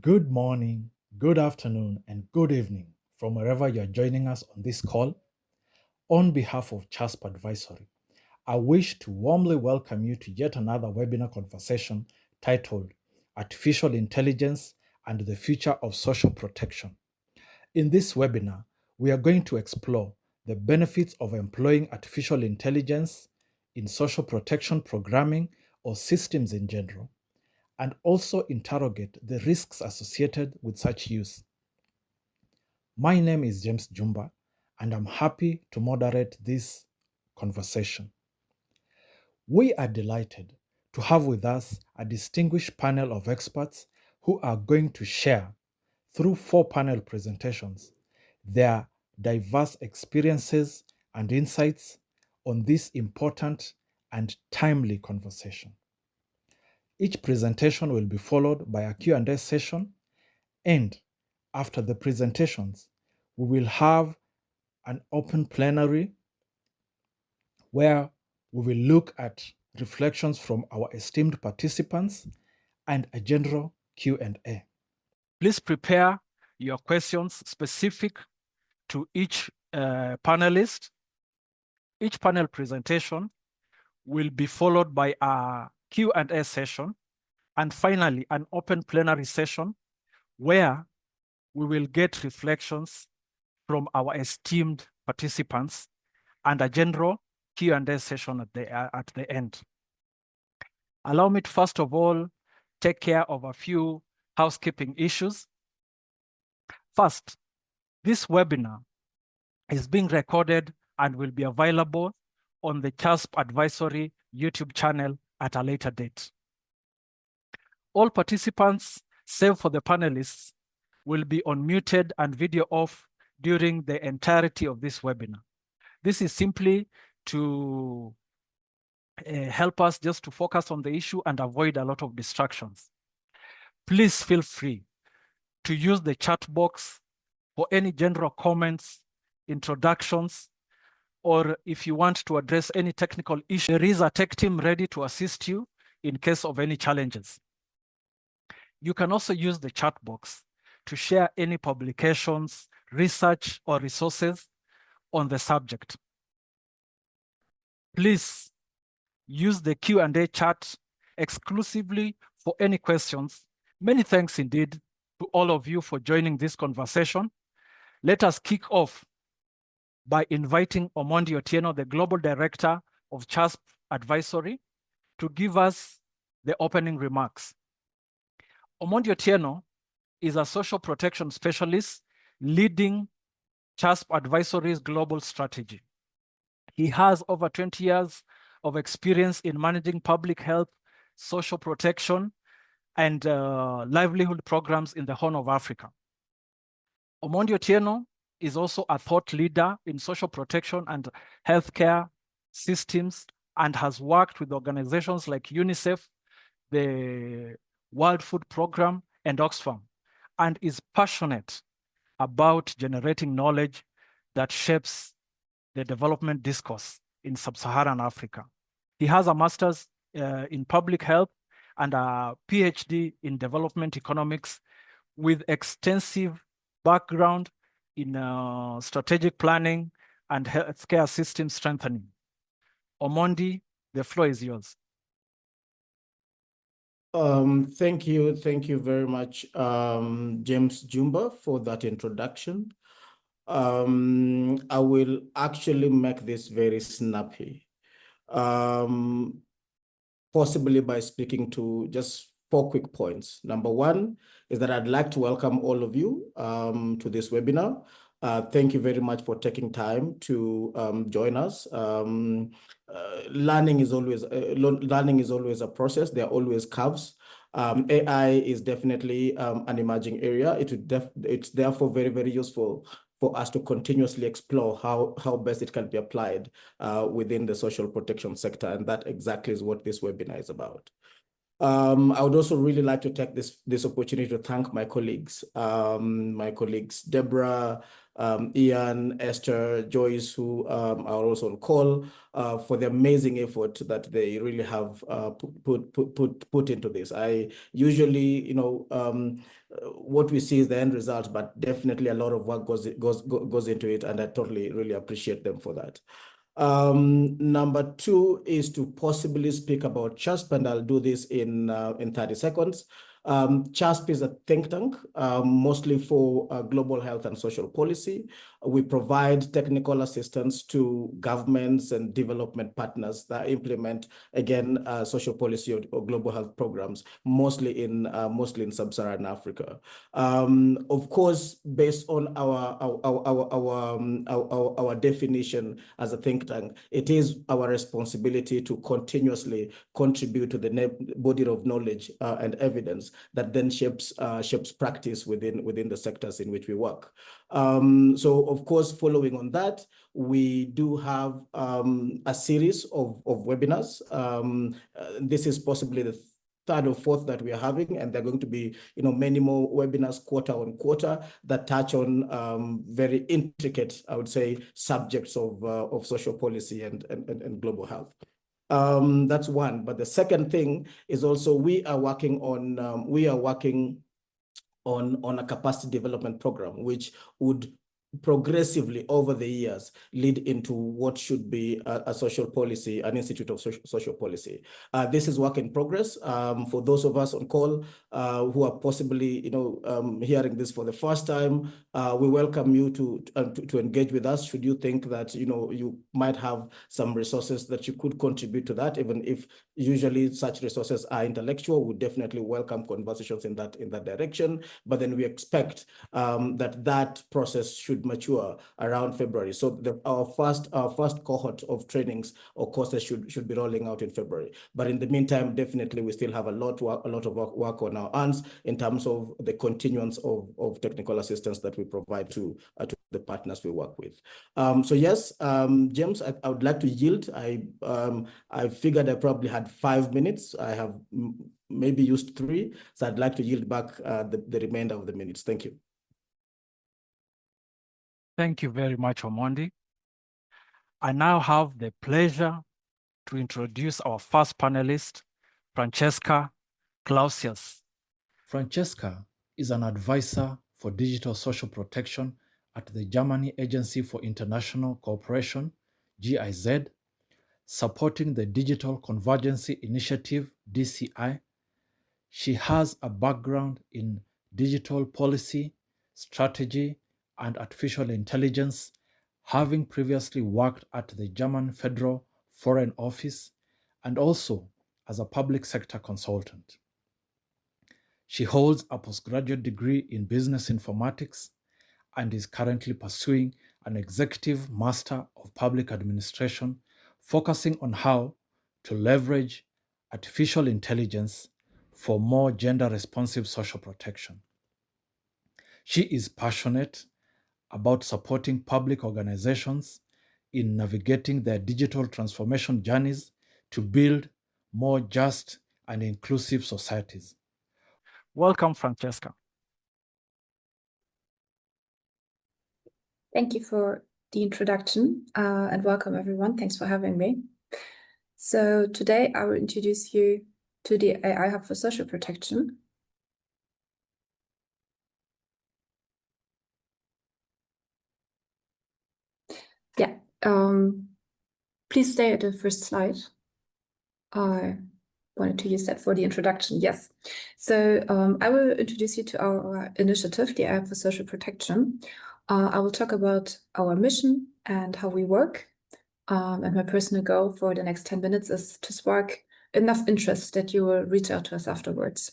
Good morning, good afternoon, and good evening from wherever you're joining us on this call. On behalf of CHASP Advisory, I wish to warmly welcome you to yet another webinar conversation titled Artificial Intelligence and the Future of Social Protection. In this webinar, we are going to explore the benefits of employing artificial intelligence in social protection programming or systems in general, and also interrogate the risks associated with such use. My name is James Jumba, and I'm happy to moderate this conversation. We are delighted to have with us a distinguished panel of experts who are going to share, through 4 panel presentations, their diverse experiences and insights on this important and timely conversation. Each presentation will be followed by a Q&A session, and after the presentations, we will have an open plenary where we will look at reflections from our esteemed participants and a general Q&A. Please prepare your questions specific to each panelist. Each panel presentation will be followed by a Q&A session, and finally an open plenary session where we will get reflections from our esteemed participants and a general Q&A session at the end. Allow me to first of all take care of a few housekeeping issues. First, this webinar is being recorded and will be available on the CHASP Advisory YouTube channel at a later date. All participants, save for the panelists, will be unmuted and video off during the entirety of this webinar. This is simply to help us just to focus on the issue and avoid a lot of distractions. Please feel free to use the chat box for any general comments, introductions, or if you want to address any technical issue. There is a tech team ready to assist you in case of any challenges. You can also use the chat box to share any publications, research, or resources on the subject. Please use the Q&A chat exclusively for any questions. Many thanks indeed to all of you for joining this conversation. Let us kick off by inviting Omondi Otieno, the Global Director of CHASP Advisory, to give us the opening remarks. Omondi Otieno is a social protection specialist leading CHASP Advisory's global strategy. He has over 20 years of experience in managing public health, social protection, and livelihood programs in the Horn of Africa. Omondi Otieno is also a thought leader in social protection and healthcare systems and has worked with organizations like UNICEF, the World Food Programme, and Oxfam, and is passionate about generating knowledge that shapes the development discourse in sub-Saharan Africa. He has a master's in public health and a PhD in development economics with extensive background in strategic planning and healthcare system strengthening. Omondi, the floor is yours. Thank you very much, James Jumba, for that introduction. I will actually make this very snappy, possibly by speaking to just 4 quick points. Number one is that I'd like to welcome all of you to this webinar. Thank you very much for taking time to join us. Learning is always a process. There are always curves. AI is definitely an emerging area. It's therefore very, very useful for us to continuously explore how best it can be applied within the social protection sector. And that exactly is what this webinar is about. I would also really like to take this opportunity to thank my colleagues, Deborah, Ian, Esther, Joyce, who are also on call, for the amazing effort that they really have put into this. I usually, what we see is the end result, but definitely a lot of work goes into it, and I totally really appreciate them for that. Number two is to possibly speak about CHASP, and I'll do this in 30 seconds. CHASP is a think tank, mostly for global health and social policy. We provide technical assistance to governments and development partners that implement, again, social policy or global health programs, mostly in sub-Saharan Africa. Of course, based on our definition as a think tank, it is our responsibility to continuously contribute to the body of knowledge and evidence that then shapes practice within the sectors in which we work. So, of course, following on that, we do have a series of webinars. This is possibly the third or fourth that we are having, and there are going to be many more webinars quarter on quarter that touch on very intricate, I would say, subjects of social policy and global health. That's one. But the second thing is also we are working on a capacity development program, which would progressively over the years lead into what should be a social policy, an institute of social policy. This is work in progress. For those of us on call who are possibly hearing this for the first time, we welcome you to engage with us. Should you think that you might have some resources that you could contribute to that, even if usually such resources are intellectual, we definitely welcome conversations in that direction. But then we expect that process should mature around February. So our first cohort of trainings or courses should be rolling out in February. But in the meantime, definitely we still have a lot of work on our hands in terms of the continuance of technical assistance that we provide to the partners we work with. So yes, James, I would like to yield. I figured I probably had 5 minutes. I have maybe used 3, so I'd like to yield back the remainder of the minutes. Thank you. Thank you very much, Omondi. I now have the pleasure to introduce our first panelist, Francesca Clausius. Francesca is an advisor for digital social protection at the Germany Agency for International Cooperation, GIZ, supporting the Digital Convergency Initiative, DCI. She has a background in digital policy, strategy, and artificial intelligence, having previously worked at the German Federal Foreign Office and also as a public sector consultant. She holds a postgraduate degree in business informatics and is currently pursuing an executive master of public administration, focusing on how to leverage artificial intelligence for more gender-responsive social protection. She is passionate about supporting public organizations in navigating their digital transformation journeys to build more just and inclusive societies. Welcome, Francesca. Thank you for the introduction and welcome everyone. Thanks for having me. So today I will introduce you to the AI Hub for Social Protection. Yeah, please stay at the first slide. I wanted to use that for the introduction, yes. So I will introduce you to our initiative, the AI Hub for Social Protection. I will talk about our mission and how we work. And my personal goal for the next 10 minutes is to spark enough interest that you will reach out to us afterwards.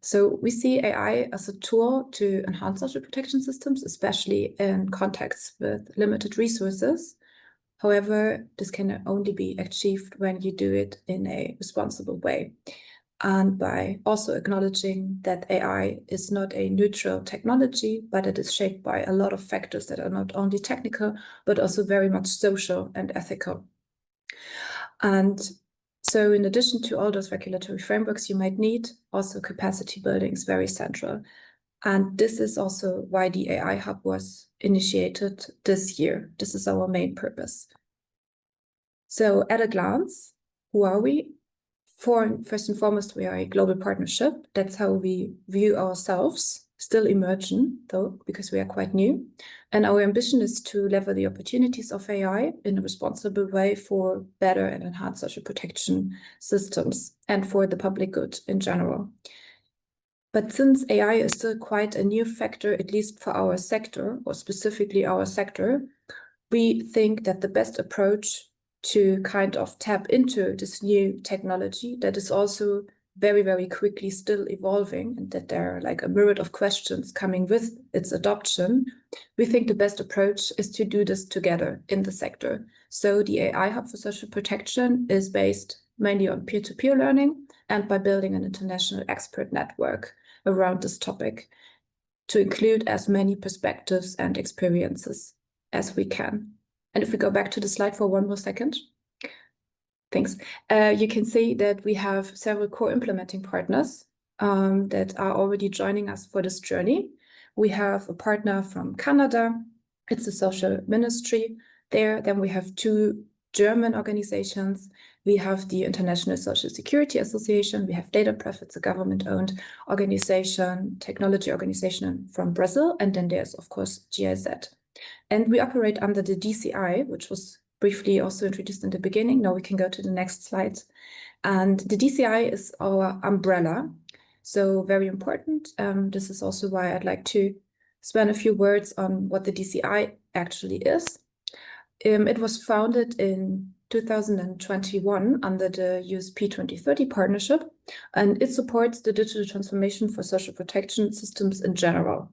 So we see AI as a tool to enhance social protection systems, especially in contexts with limited resources. However, this can only be achieved when you do it in a responsible way, and by also acknowledging that AI is not a neutral technology, but it is shaped by a lot of factors that are not only technical, but also very much social and ethical. And so in addition to all those regulatory frameworks you might need, also capacity building is very central. And this is also why the AI Hub was initiated this year. This is our main purpose. So at a glance, who are we? First and foremost, we are a global partnership. That's how we view ourselves, still emerging though, because we are quite new. And our ambition is to lever the opportunities of AI in a responsible way for better and enhanced social protection systems and for the public good in general. But since AI is still quite a new factor, at least for our sector, or specifically our sector, we think that the best approach to kind of tap into this new technology that is also very, very quickly still evolving, and that there are like a myriad of questions coming with its adoption, we think the best approach is to do this together in the sector. So the AI Hub for Social Protection is based mainly on peer-to-peer learning and by building an international expert network around this topic to include as many perspectives and experiences as we can. And if we go back to the slide for one more second. Thanks. You can see that we have several core implementing partners that are already joining us for this journey. We have a partner from Canada. It's a social ministry there. Then we have 2 German organizations. We have the International Social Security Association. We have DataPref, it's a government-owned organization, technology organization from Brazil. And then there's, of course, GIZ. And we operate under the DCI, which was briefly also introduced in the beginning. Now we can go to the next slide. And the DCI is our umbrella. So very important. This is also why I'd like to spend a few words on what the DCI actually is. It was founded in 2021 under the USP 2030 partnership, and it supports the digital transformation for social protection systems in general.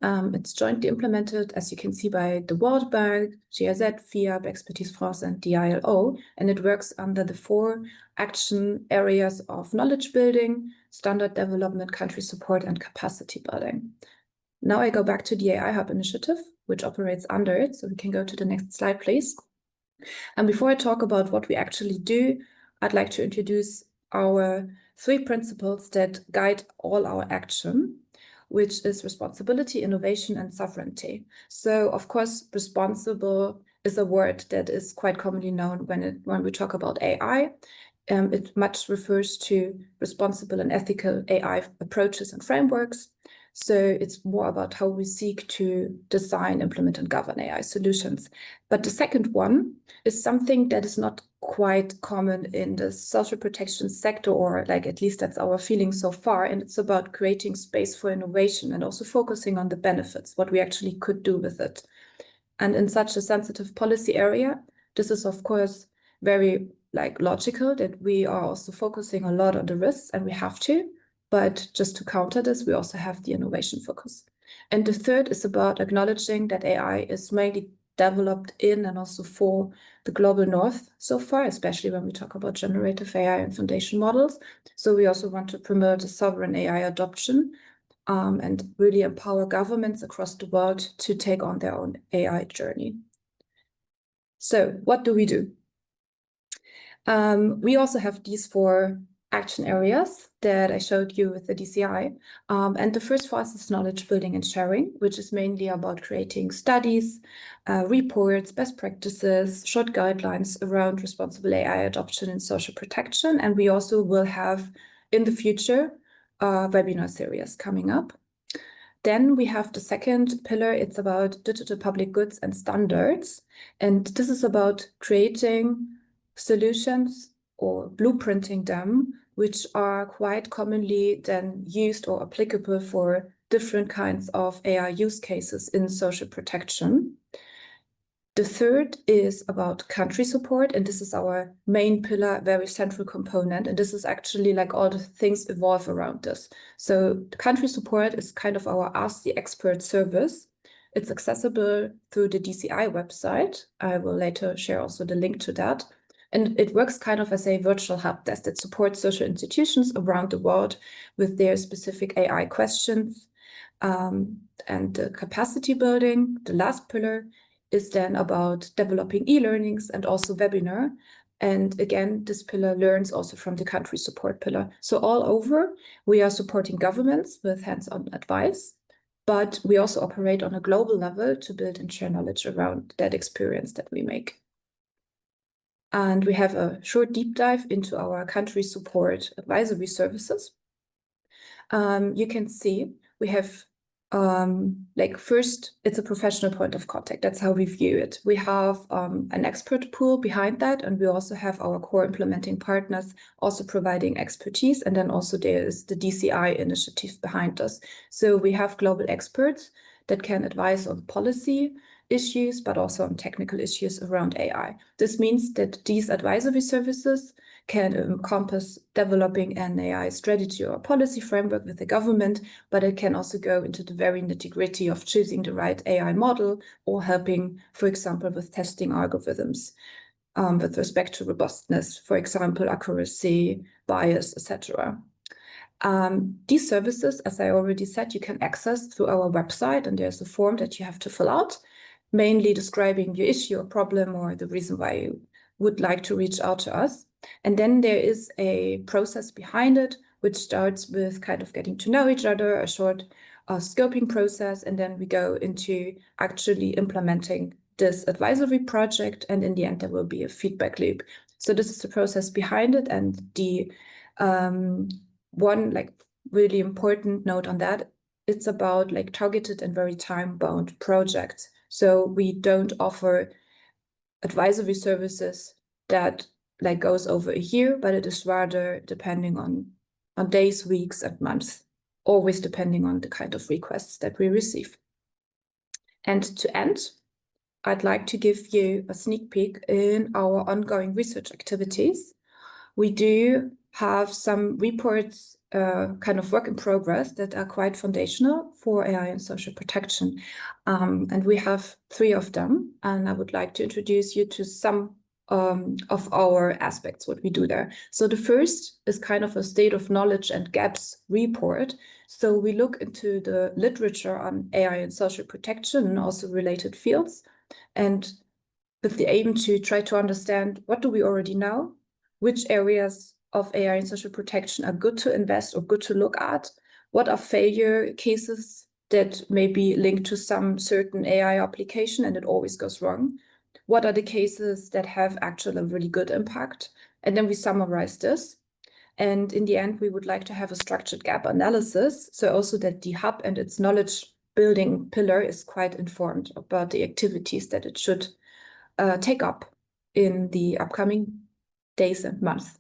It's jointly implemented, as you can see, by the World Bank, GIZ, FIAB, Expertise France, and the ILO, and it works under the 4 action areas of knowledge building, standard development, country support, and capacity building. Now I go back to the AI Hub initiative, which operates under it, so we can go to the next slide, please. And before I talk about what we actually do, I'd like to introduce our 3 principles that guide all our action, which is responsibility, innovation, and sovereignty. So, of course, responsible is a word that is quite commonly known when we talk about AI. It much refers to responsible and ethical AI approaches and frameworks. So it's more about how we seek to design, implement, and govern AI solutions. But the second one is something that is not quite common in the social protection sector, or like at least that's our feeling so far. And it's about creating space for innovation and also focusing on the benefits, what we actually could do with it. And in such a sensitive policy area, this is of course very logical that we are also focusing a lot on the risks, and we have to. But just to counter this, we also have the innovation focus. And the third is about acknowledging that AI is mainly developed in and also for the global north so far, especially when we talk about generative AI and foundation models. So we also want to promote a sovereign AI adoption and really empower governments across the world to take on their own AI journey. So what do? We also have these 4 action areas that I showed you with the DCI. And the first for us is knowledge building and sharing, which is mainly about creating studies, reports, best practices, short guidelines around responsible AI adoption and social protection. And we also will have in the future a webinar series coming up. Then we have the second pillar. It's about digital public goods and standards. And this is about creating solutions or blueprinting them, which are quite commonly then used or applicable for different kinds of AI use cases in social protection. The third is about country support, and this is our main pillar, very central component, and this is actually like all the things evolve around this. So the country support is kind of our Ask the Expert service. It's accessible through the DCI website. I will later share also the link to that. And it works kind of as a virtual help desk that supports social institutions around the world with their specific AI questions. And the capacity building, the last pillar, is then about developing e-learnings and also webinar. And again, this pillar learns also from the country support pillar. So all over, we are supporting governments with hands-on advice, but we also operate on a global level to build and share knowledge around that experience that we make. And we have a short deep dive into our country support advisory services. You can see we have first, it's a professional point of contact. That's how we view it. We have an expert pool behind that, and we also have our core implementing partners also providing expertise. And then also there is the DCI initiative behind us. So we have global experts that can advise on policy issues, but also on technical issues around AI. This means that these advisory services can encompass developing an AI strategy or policy framework with the government, but it can also go into the very nitty-gritty of choosing the right AI model or helping, for example, with testing algorithms with respect to robustness, for example, accuracy, bias, etc. These services, as I already said, you can access through our website, and there's a form that you have to fill out, mainly describing your issue or problem or the reason why you would like to reach out to us. And then there is a process behind it, which starts with kind of getting to know each other, a short scoping process, and then we go into actually implementing this advisory project, and in the end there will be a feedback loop. So this is the process behind it, and the one really important note on that, it's about targeted and very time-bound projects. So we don't offer advisory services that goes over a year, but it is rather depending on days, weeks, and months, always depending on the kind of requests that we receive. And to end, I'd like to give you a sneak peek in our ongoing research activities. We do have some reports, kind of work in progress, that are quite foundational for AI and social protection. And we have 3 of them, and I would like to introduce you to some of our aspects, what we do there. So the first is kind of a state of knowledge and gaps report. So we look into the literature on AI and social protection and also related fields, and with the aim to try to understand what do we already know, which areas of AI and social protection are good to invest or good to look at, what are failure cases that may be linked to some certain AI application and it always goes wrong, what are the cases that have actually a really good impact, and then we summarize this. And in the end, we would like to have a structured gap analysis, so also that the hub and its knowledge building pillar is quite informed about the activities that it should take up in the upcoming days and months.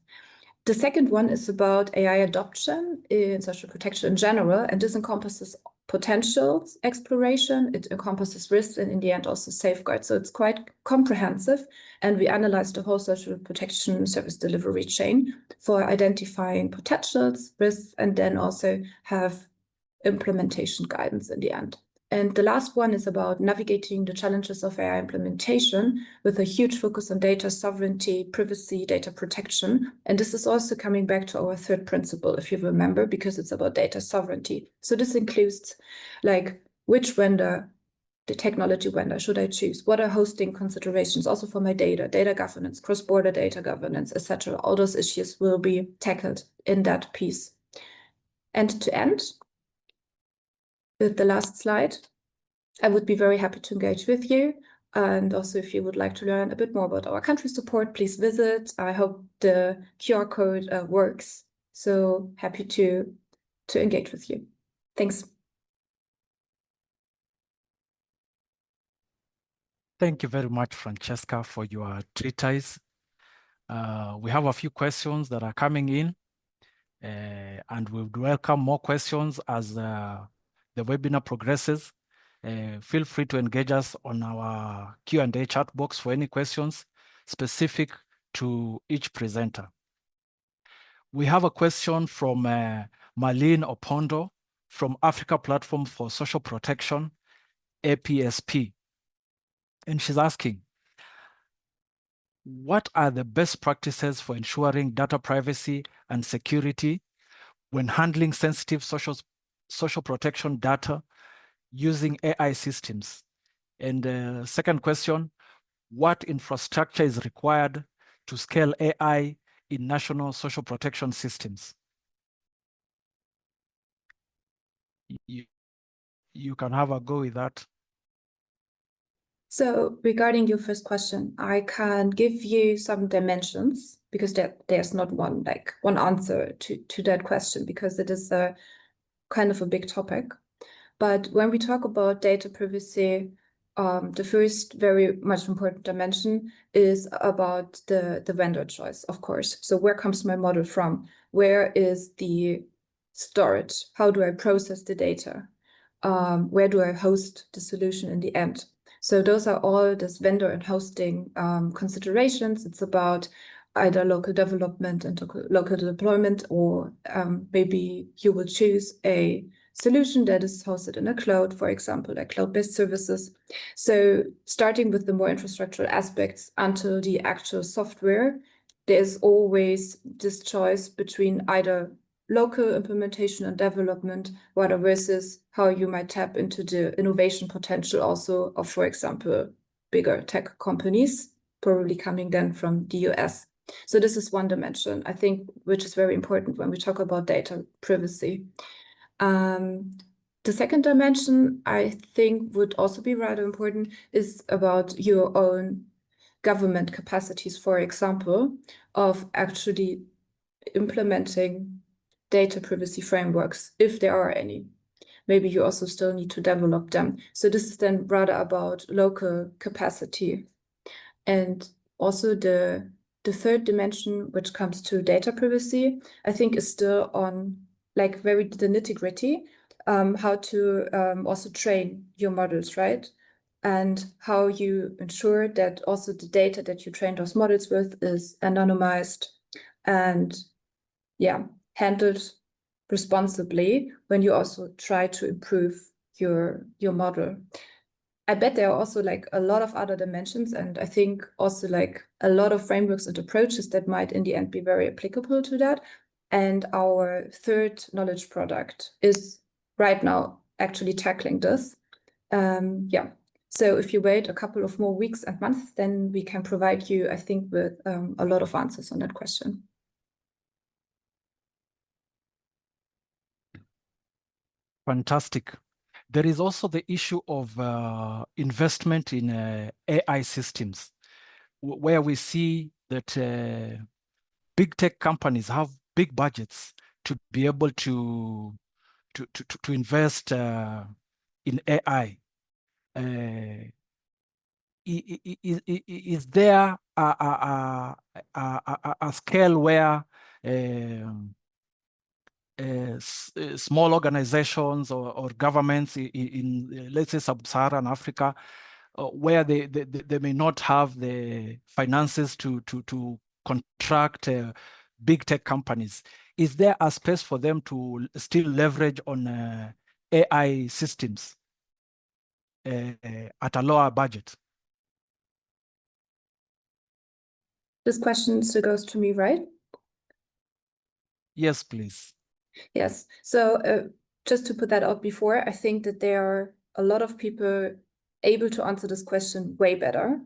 The second one is about AI adoption in social protection in general, and this encompasses potentials exploration, it encompasses risks, and in the end also safeguards. So it's quite comprehensive, and we analyze the whole social protection service delivery chain for identifying potentials, risks, and then also have implementation guidance in the end. And the last one is about navigating the challenges of AI implementation with a huge focus on data sovereignty, privacy, data protection. And this is also coming back to our third principle, if you remember, because it's about data sovereignty. So this includes which vendor, the technology vendor, should I choose? What are hosting considerations also for my data governance, cross-border data governance, etc. All those issues will be tackled in that piece. And to end with the last slide, I would be very happy to engage with you. And also, if you would like to learn a bit more about our country support, please visit. I hope the QR code works. So happy to engage with you. Thanks. Thank you very much, Francesca, for your treatise. We have a few questions that are coming in, and we would welcome more questions as the webinar progresses. Feel free to engage us on our Q&A chat box for any questions specific to each presenter. We have a question from Marlene Opondo from Africa Platform for Social Protection, APSP. And she's asking, what are the best practices for ensuring data privacy and security when handling sensitive social protection data using AI systems? And second question, what infrastructure is required to scale AI in national social protection systems? You can have a go with that. So regarding your first question, I can give you some dimensions because there's not one answer to that question because it is a kind of a big topic. But when we talk about data privacy, the first very much important dimension is about the vendor choice, of course. So where comes my model from? Where is the storage? How do I process the data? Where do I host the solution in the end? So those are all this vendor and hosting considerations. It's about either local development and local deployment, or maybe you will choose a solution that is hosted in a cloud, for example, like cloud-based services. So starting with the more infrastructural aspects until the actual software, there's always this choice between either local implementation and development, rather versus how you might tap into the innovation potential also of, for example, bigger tech companies, probably coming then from the US. So this is one dimension, I think, which is very important when we talk about data privacy. The second dimension, I think, would also be rather important is about your own government capacities, for example, of actually implementing data privacy frameworks, if there are any. Maybe you also still need to develop them. So this is then rather about local capacity. And also the third dimension, which comes to data privacy, I think is still on like very the nitty-gritty, how to also train your models, right? And how you ensure that also the data that you train those models with is anonymized and handled responsibly when you also try to improve your model. I bet there are also like a lot of other dimensions, and I think also like a lot of frameworks and approaches that might in the end be very applicable to that. And our third knowledge product is right now actually tackling this. So if you wait a couple of more weeks and months, then we can provide you, I think, with a lot of answers on that question. Fantastic. There is also the issue of investment in AI systems, where we see that big tech companies have big budgets to be able to invest in AI. Is there a scale where small organizations or governments in let's say sub-Saharan Africa, where they may not have the finances to contract big tech companies, is there a space for them to still leverage on AI systems at a lower budget? This question still goes to me, right? Yes, please. Yes. So just to put that out before, I think that there are a lot of people able to answer this question way better,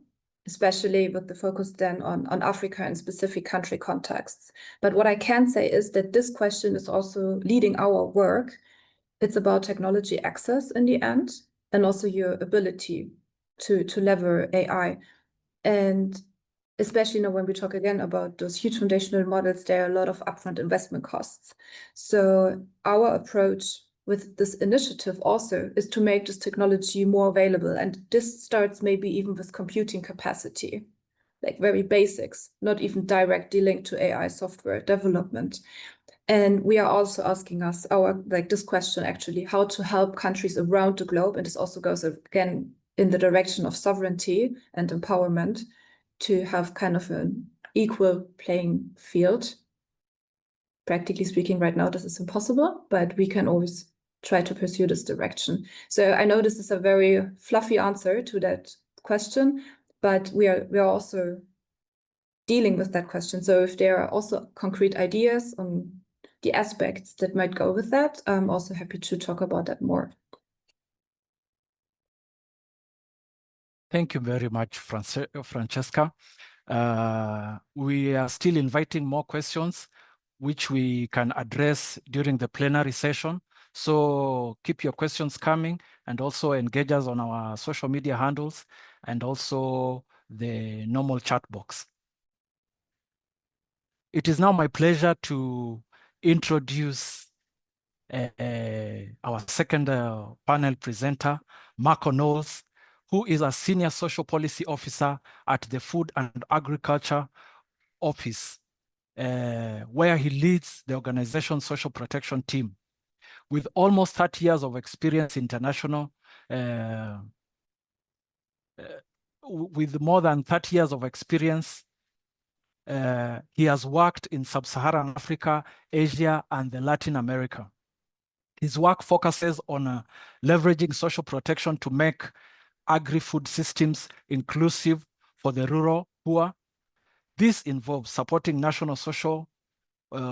especially with the focus then on Africa and specific country contexts. But what I can say is that this question is also leading our work. It's about technology access in the end, and also your ability to lever AI. And especially now when we talk again about those huge foundational models, there are a lot of upfront investment costs. So our approach with this initiative also is to make this technology more available. And this starts maybe even with computing capacity, like very basics, not even directly linked to AI software development. And we are also asking us this question actually, how to help countries around the globe. And this also goes again in the direction of sovereignty and empowerment, to have kind of an equal playing field. Practically speaking, right now, this is impossible, but we can always try to pursue this direction. So I know this is a very fluffy answer to that question, but we are also dealing with that question. So if there are also concrete ideas on the aspects that might go with that, I'm also happy to talk about that more. Thank you very much, Francesca. We are still inviting more questions, which we can address during the plenary session. So keep your questions coming and also engage us on our social media handles and also the normal chat box. It is now my pleasure to introduce our second panel presenter, Marco Knowles, who is a Senior Social Policy Officer at the Food and Agriculture Office, where he leads the organization's social protection team. With almost 30 years of experience international, with more than 30 years of experience, he has worked in Sub-Saharan Africa, Asia, and Latin America. His work focuses on leveraging social protection to make agri-food systems inclusive for the rural poor. This involves supporting national social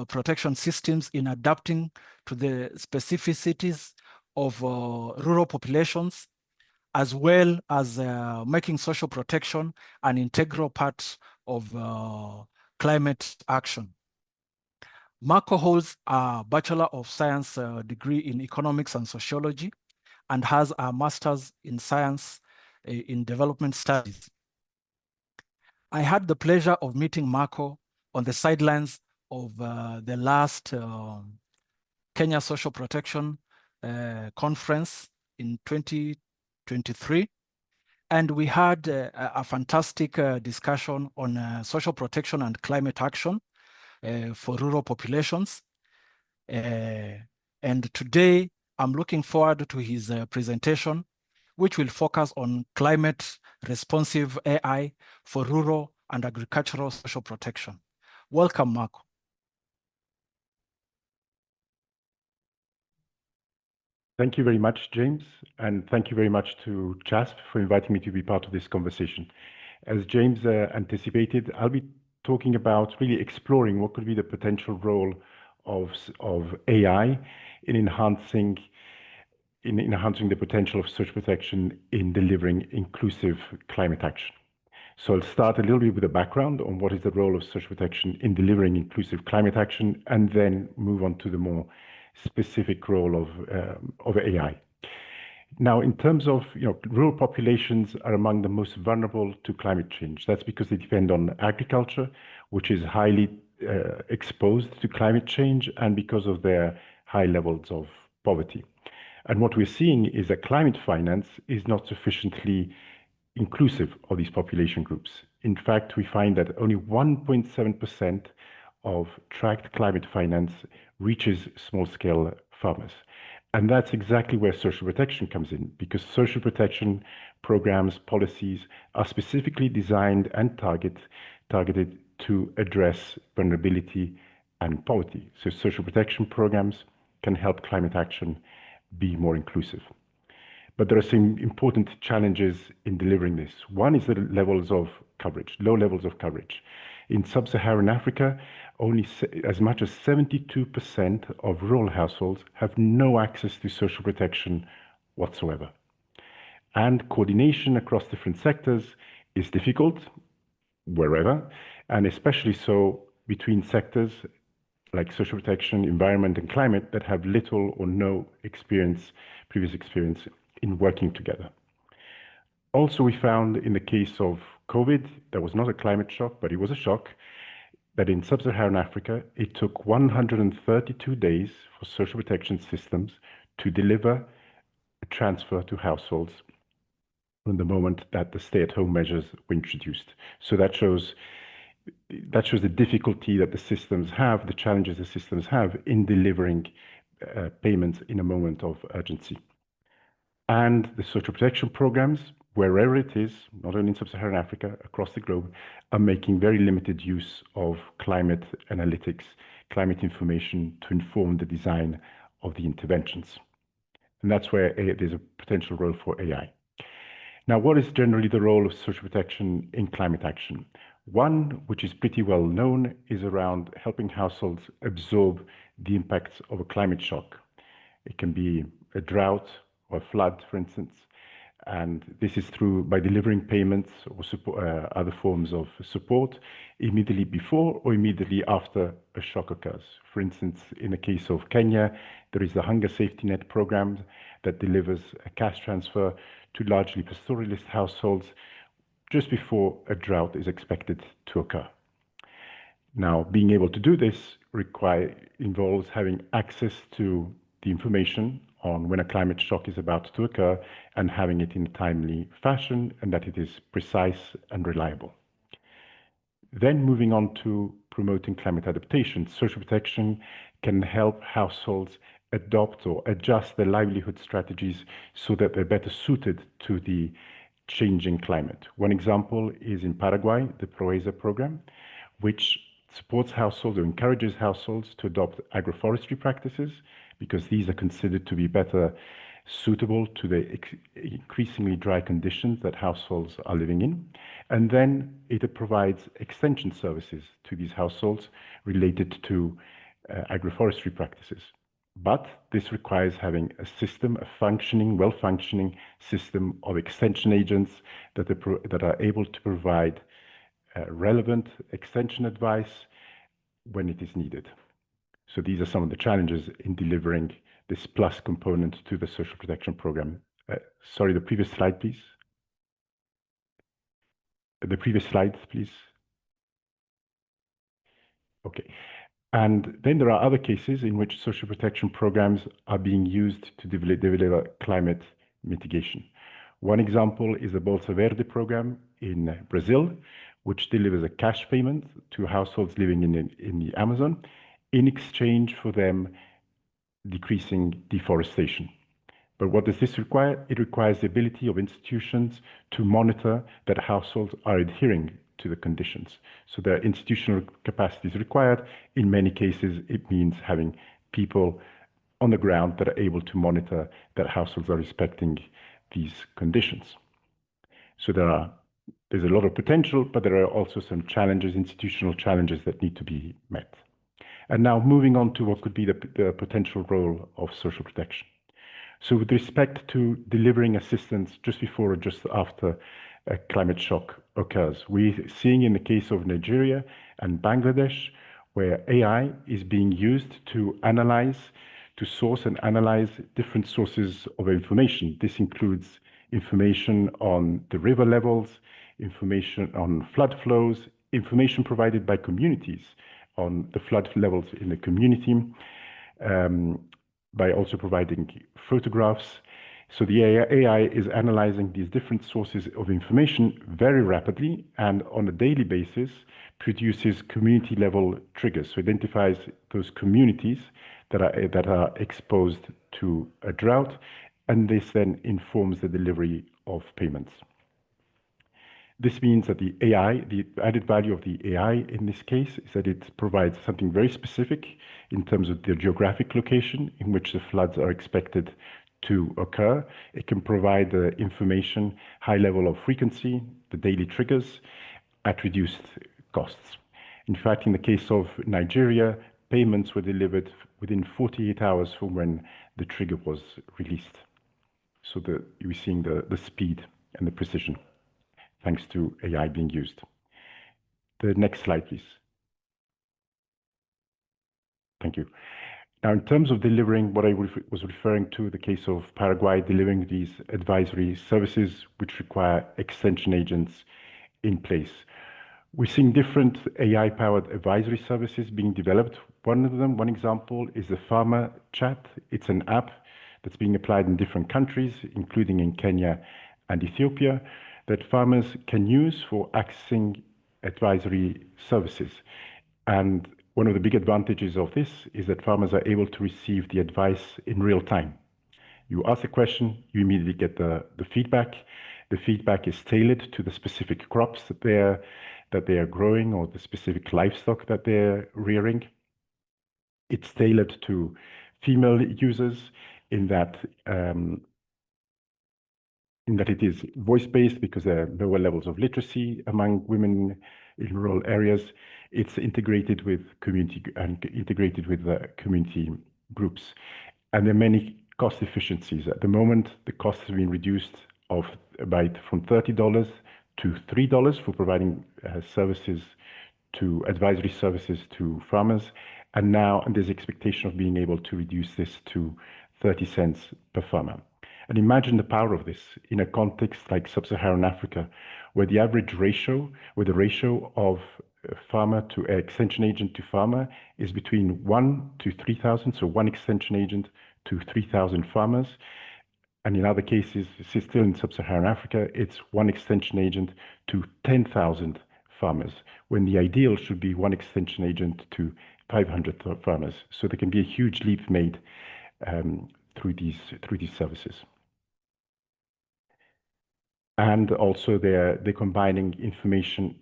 protection systems in adapting to the specificities of rural populations, as well as making social protection an integral part of climate action. Marco holds a Bachelor of Science degree in Economics and Sociology and has a Master's in Science in Development Studies. I had the pleasure of meeting Marco on the sidelines of the last Kenya Social Protection Conference in 2023. And we had a fantastic discussion on social protection and climate action for rural populations. And today, I'm looking forward to his presentation, which will focus on climate responsive AI for rural and agricultural social protection. Welcome, Marco. Thank you very much, James, and thank you very much to JASP for inviting me to be part of this conversation. As James anticipated, I'll be talking about really exploring what could be the potential role of AI in enhancing the potential of social protection in delivering inclusive climate action. So I'll start a little bit with a background on what is the role of social protection in delivering inclusive climate action, and then move on to the more specific role of AI. Now, in terms of, rural populations are among the most vulnerable to climate change. That's because they depend on agriculture, which is highly exposed to climate change, and because of their high levels of poverty. And what we're seeing is that climate finance is not sufficiently inclusive of these population groups. In fact, we find that only 1.7% of tracked climate finance reaches small-scale farmers. And that's exactly where social protection comes in, because social protection programs, policies are specifically designed and targeted to address vulnerability and poverty. So social protection programs can help climate action be more inclusive. But there are some important challenges in delivering this. One is the levels of coverage, low levels of coverage. In sub-Saharan Africa, only as much as 72% of rural households have no access to social protection whatsoever. And coordination across different sectors is difficult wherever, and especially so between sectors like social protection, environment, and climate that have little or no previous experience in working together. Also, we found in the case of COVID, there was not a climate shock, but it was a shock, that in sub-Saharan Africa, it took 132 days for social protection systems to deliver a transfer to households from the moment that the stay-at-home measures were introduced. So that shows the difficulty that the systems have, the challenges the systems have in delivering payments in a moment of urgency. And the social protection programs, wherever it is, not only in sub-Saharan Africa, across the globe, are making very limited use of climate analytics, climate information to inform the design of the interventions. And that's where there's a potential role for AI. Now, what is generally the role of social protection in climate action? One, which is pretty well known, is around helping households absorb the impacts of a climate shock. It can be a drought or a flood, for instance, And this is by delivering payments or support, other forms of support immediately before or immediately after a shock occurs. For instance, in the case of Kenya, there is the Hunger Safety Net program that delivers a cash transfer to largely pastoralist households just before a drought is expected to occur. Now, being able to do this involves having access to the information on when a climate shock is about to occur and having it in a timely fashion and that it is precise and reliable. Then moving on to promoting climate adaptation, social protection can help households adopt or adjust their livelihood strategies so that they're better suited to the changing climate. One example is in Paraguay, the Proeza program, which supports households or encourages households to adopt agroforestry practices because these are considered to be better suitable to the increasingly dry conditions that households are living in. And then it provides extension services to these households related to agroforestry practices. But this requires having a system, a functioning, well-functioning system of extension agents that are able to provide relevant extension advice when it is needed. So these are some of the challenges in delivering this plus component to the social protection program. Sorry, the previous slide, please. The previous slide, please. Okay. And then there are other cases in which social protection programs are being used to deliver climate mitigation. One example is the Bolsa Verde program in Brazil, which delivers a cash payment to households living in the Amazon in exchange for them decreasing deforestation. But what does this require? It requires the ability of institutions to monitor that households are adhering to the conditions. So their institutional capacity is required. In many cases, it means having people on the ground that are able to monitor that households are respecting these conditions. So there's a lot of potential, but there are also some challenges, institutional challenges that need to be met. And now moving on to what could be the potential role of social protection. So with respect to delivering assistance just before or just after a climate shock occurs, we're seeing in the case of Nigeria and Bangladesh, where AI is being used to source and analyze different sources of information. This includes information on the river levels, information on flood flows, information provided by communities on the flood levels in the community, by also providing photographs. So the AI is analyzing these different sources of information very rapidly and on a daily basis produces community level triggers. So identifies those communities that are exposed to a drought, and this then informs the delivery of payments. This means that the added value of the AI in this case is that it provides something very specific in terms of the geographic location in which the floods are expected to occur. It can provide the information, high level of frequency, the daily triggers at reduced costs. In fact, in the case of Nigeria, payments were delivered within 48 hours from when the trigger was released. So we're seeing the speed and the precision, thanks to AI being used. The next slide, please. Thank you. Now, in terms of delivering what I was referring to, the case of Paraguay, delivering these advisory services which require extension agents in place. We're seeing different AI-powered advisory services being developed. One example is the Farmer Chat. It's an app that's being applied in different countries, including in Kenya and Ethiopia, that farmers can use for accessing advisory services. And one of the big advantages of this is that farmers are able to receive the advice in real time. You ask a question, you immediately get the feedback. The feedback is tailored to the specific crops that they are growing or the specific livestock that they're rearing. It's tailored to female users in that it is voice-based because there are lower levels of literacy among women in rural areas. It's integrated with community groups. And there are many cost efficiencies. At the moment, the costs have been reduced from $30 to $3 for providing services to advisory services to farmers. And now there's expectation of being able to reduce this to 30 cents per farmer. And imagine the power of this in a context like sub-Saharan Africa, where the average ratio, where the ratio of farmer to extension agent to farmer is between 1 to 3,000, so 1 extension agent to 3,000 farmers. And in other cases, still in sub-Saharan Africa, it's 1 extension agent to 10,000 farmers, when the ideal should be 1 extension agent to 500 farmers. So there can be a huge leap made through these services. And also they're combining information,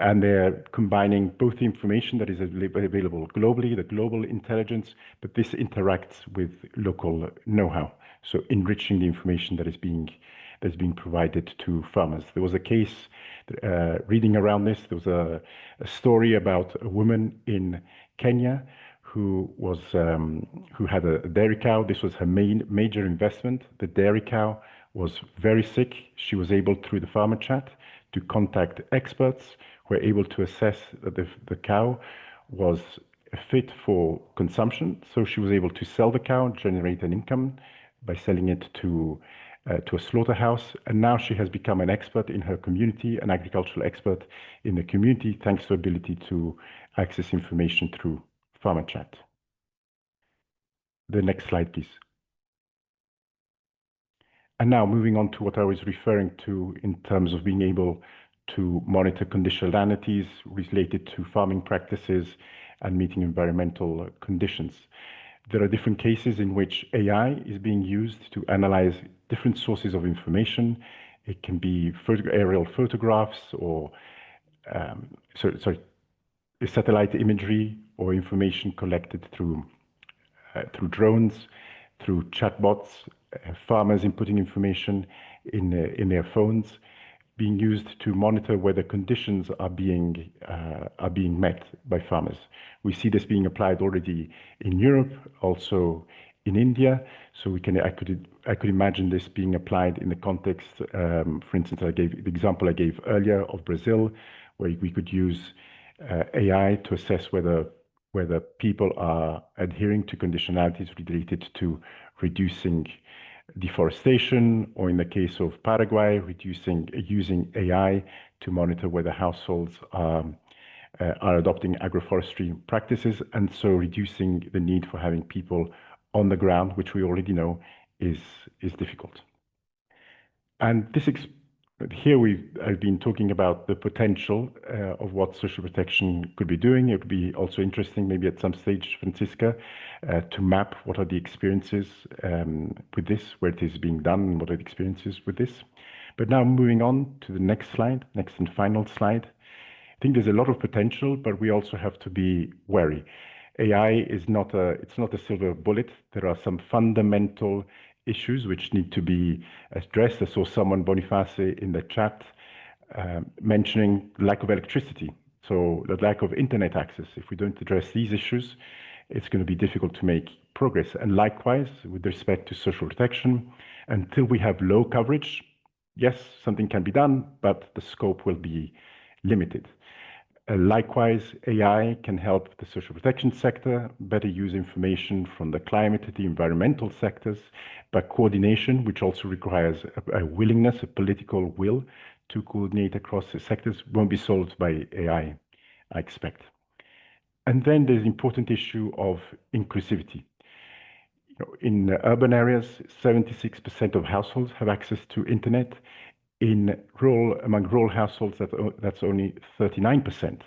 and they're combining both the information that is available globally, the global intelligence, but this interacts with local know-how. So enriching the information that is being provided to farmers. There was a case, reading around this, there was a story about a woman in Kenya who had a dairy cow. This was her major investment. The dairy cow was very sick. She was able, through the farmer chat, to contact experts who were able to assess that the cow was fit for consumption. So she was able to sell the cow, generate an income by selling it to a slaughterhouse. And now she has become an expert in her community, an agricultural expert in the community, thanks to her ability to access information through farmer chat. The next slide, please. And now moving on to what I was referring to in terms of being able to monitor conditionalities related to farming practices and meeting environmental conditions. There are different cases in which AI is being used to analyze different sources of information. It can be aerial photographs or satellite imagery or information collected through drones, through chatbots, farmers inputting information in their phones, being used to monitor whether conditions are being met by farmers. We see this being applied already in Europe, also in India. So I could imagine this being applied in the context, for instance, the example I gave earlier of Brazil, where we could use AI to assess whether people are adhering to conditionalities related to reducing deforestation, or in the case of Paraguay, using AI to monitor whether households are adopting agroforestry practices, and so reducing the need for having people on the ground, which we already know is difficult. And here I've been talking about the potential of what social protection could be doing. It would be also interesting, maybe at some stage, Francisca, to map what are the experiences with this, where it is being done, and what are the experiences with this. But now moving on to the next slide, next and final slide. I think there's a lot of potential, but we also have to be wary. AI is not a silver bullet. There are some fundamental issues which need to be addressed. I saw someone, Boniface, in the chat mentioning lack of electricity. So the lack of internet access. If we don't address these issues, it's going to be difficult to make progress. And likewise, with respect to social protection, until we have low coverage, yes, something can be done, but the scope will be limited. Likewise, AI can help the social protection sector better use information from the climate to the environmental sectors, but coordination, which also requires a willingness, a political will to coordinate across the sectors, won't be solved by AI, I expect. And then there's the important issue of inclusivity. In urban areas, 76% of households have access to internet. Among rural households, that's only 39%.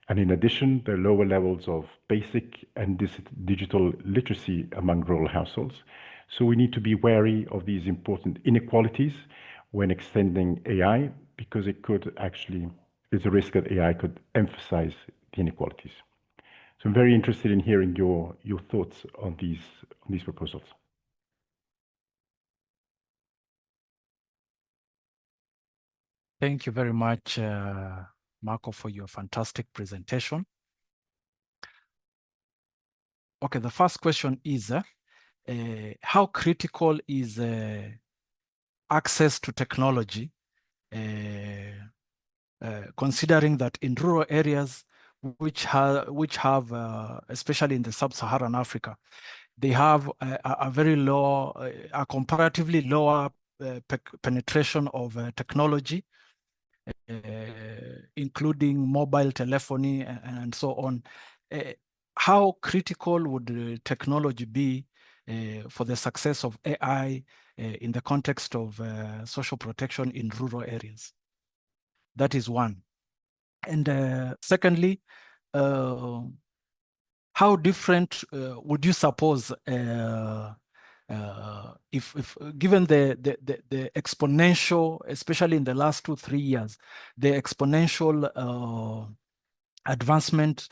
And in addition, there are lower levels of basic and digital literacy among rural households. So we need to be wary of these important inequalities when extending AI, because there's a risk that AI could emphasize the inequalities. So I'm very interested in hearing your thoughts on these proposals. Thank you very much, Marco, for your fantastic presentation. Okay, the first question is, how critical is access to technology, considering that in rural areas which have especially in the sub-Saharan Africa, they have a very low, a comparatively lower penetration of technology, including mobile telephony and so on. How critical would technology be for the success of AI in the context of social protection in rural areas? That is one. And secondly, how different would you suppose if given the exponential, especially in the last 2-3 years, the exponential advancement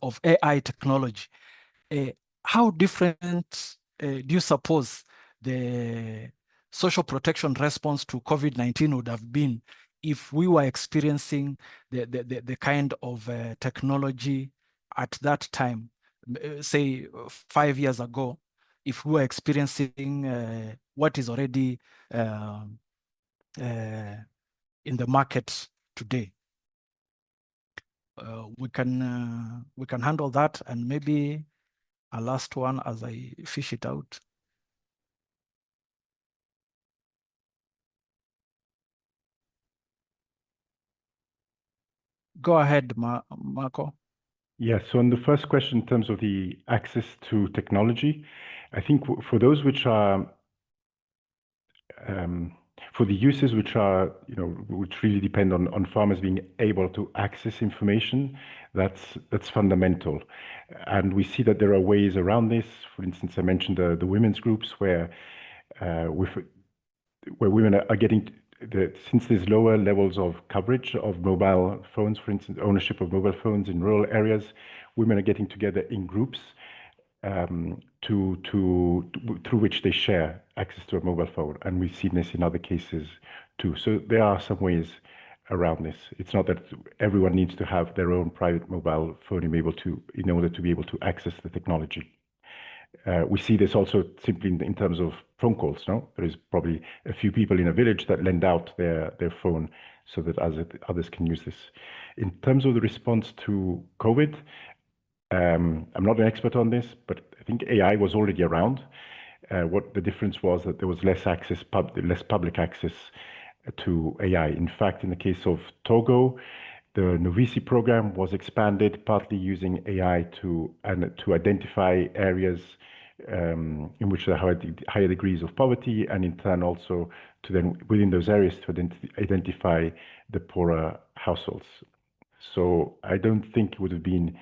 of AI technology, how different do you suppose the social protection response to COVID-19 would have been if we were experiencing the kind of technology at that time, say 5 years ago, if we were experiencing what is already in the market today? We can handle that, and maybe a last one as I fish it out. Go ahead, Marco. Yes, so on the first question, in terms of the access to technology, I think for those which are, for the uses which are, which really depend on farmers being able to access information, that's fundamental. And we see that there are ways around this. For instance, I mentioned the women's groups where women are getting, since there's lower levels of coverage of mobile phones, for instance, ownership of mobile phones in rural areas, women are getting together in groups through which they share access to a mobile phone. And we've seen this in other cases too. So there are some ways around this. It's not that everyone needs to have their own private mobile phone in order to be able to access the technology. We see this also simply in terms of phone calls. No, there is probably a few people in a village that lend out their phone so that others can use this. In terms of the response to COVID, I'm not an expert on this, but I think AI was already around. What the difference was that there was less public access to AI. In fact, in the case of Togo, the Novisi program was expanded, partly using AI to identify areas in which there are higher degrees of poverty, and in turn also to then within those areas to identify the poorer households. So I don't think it would have been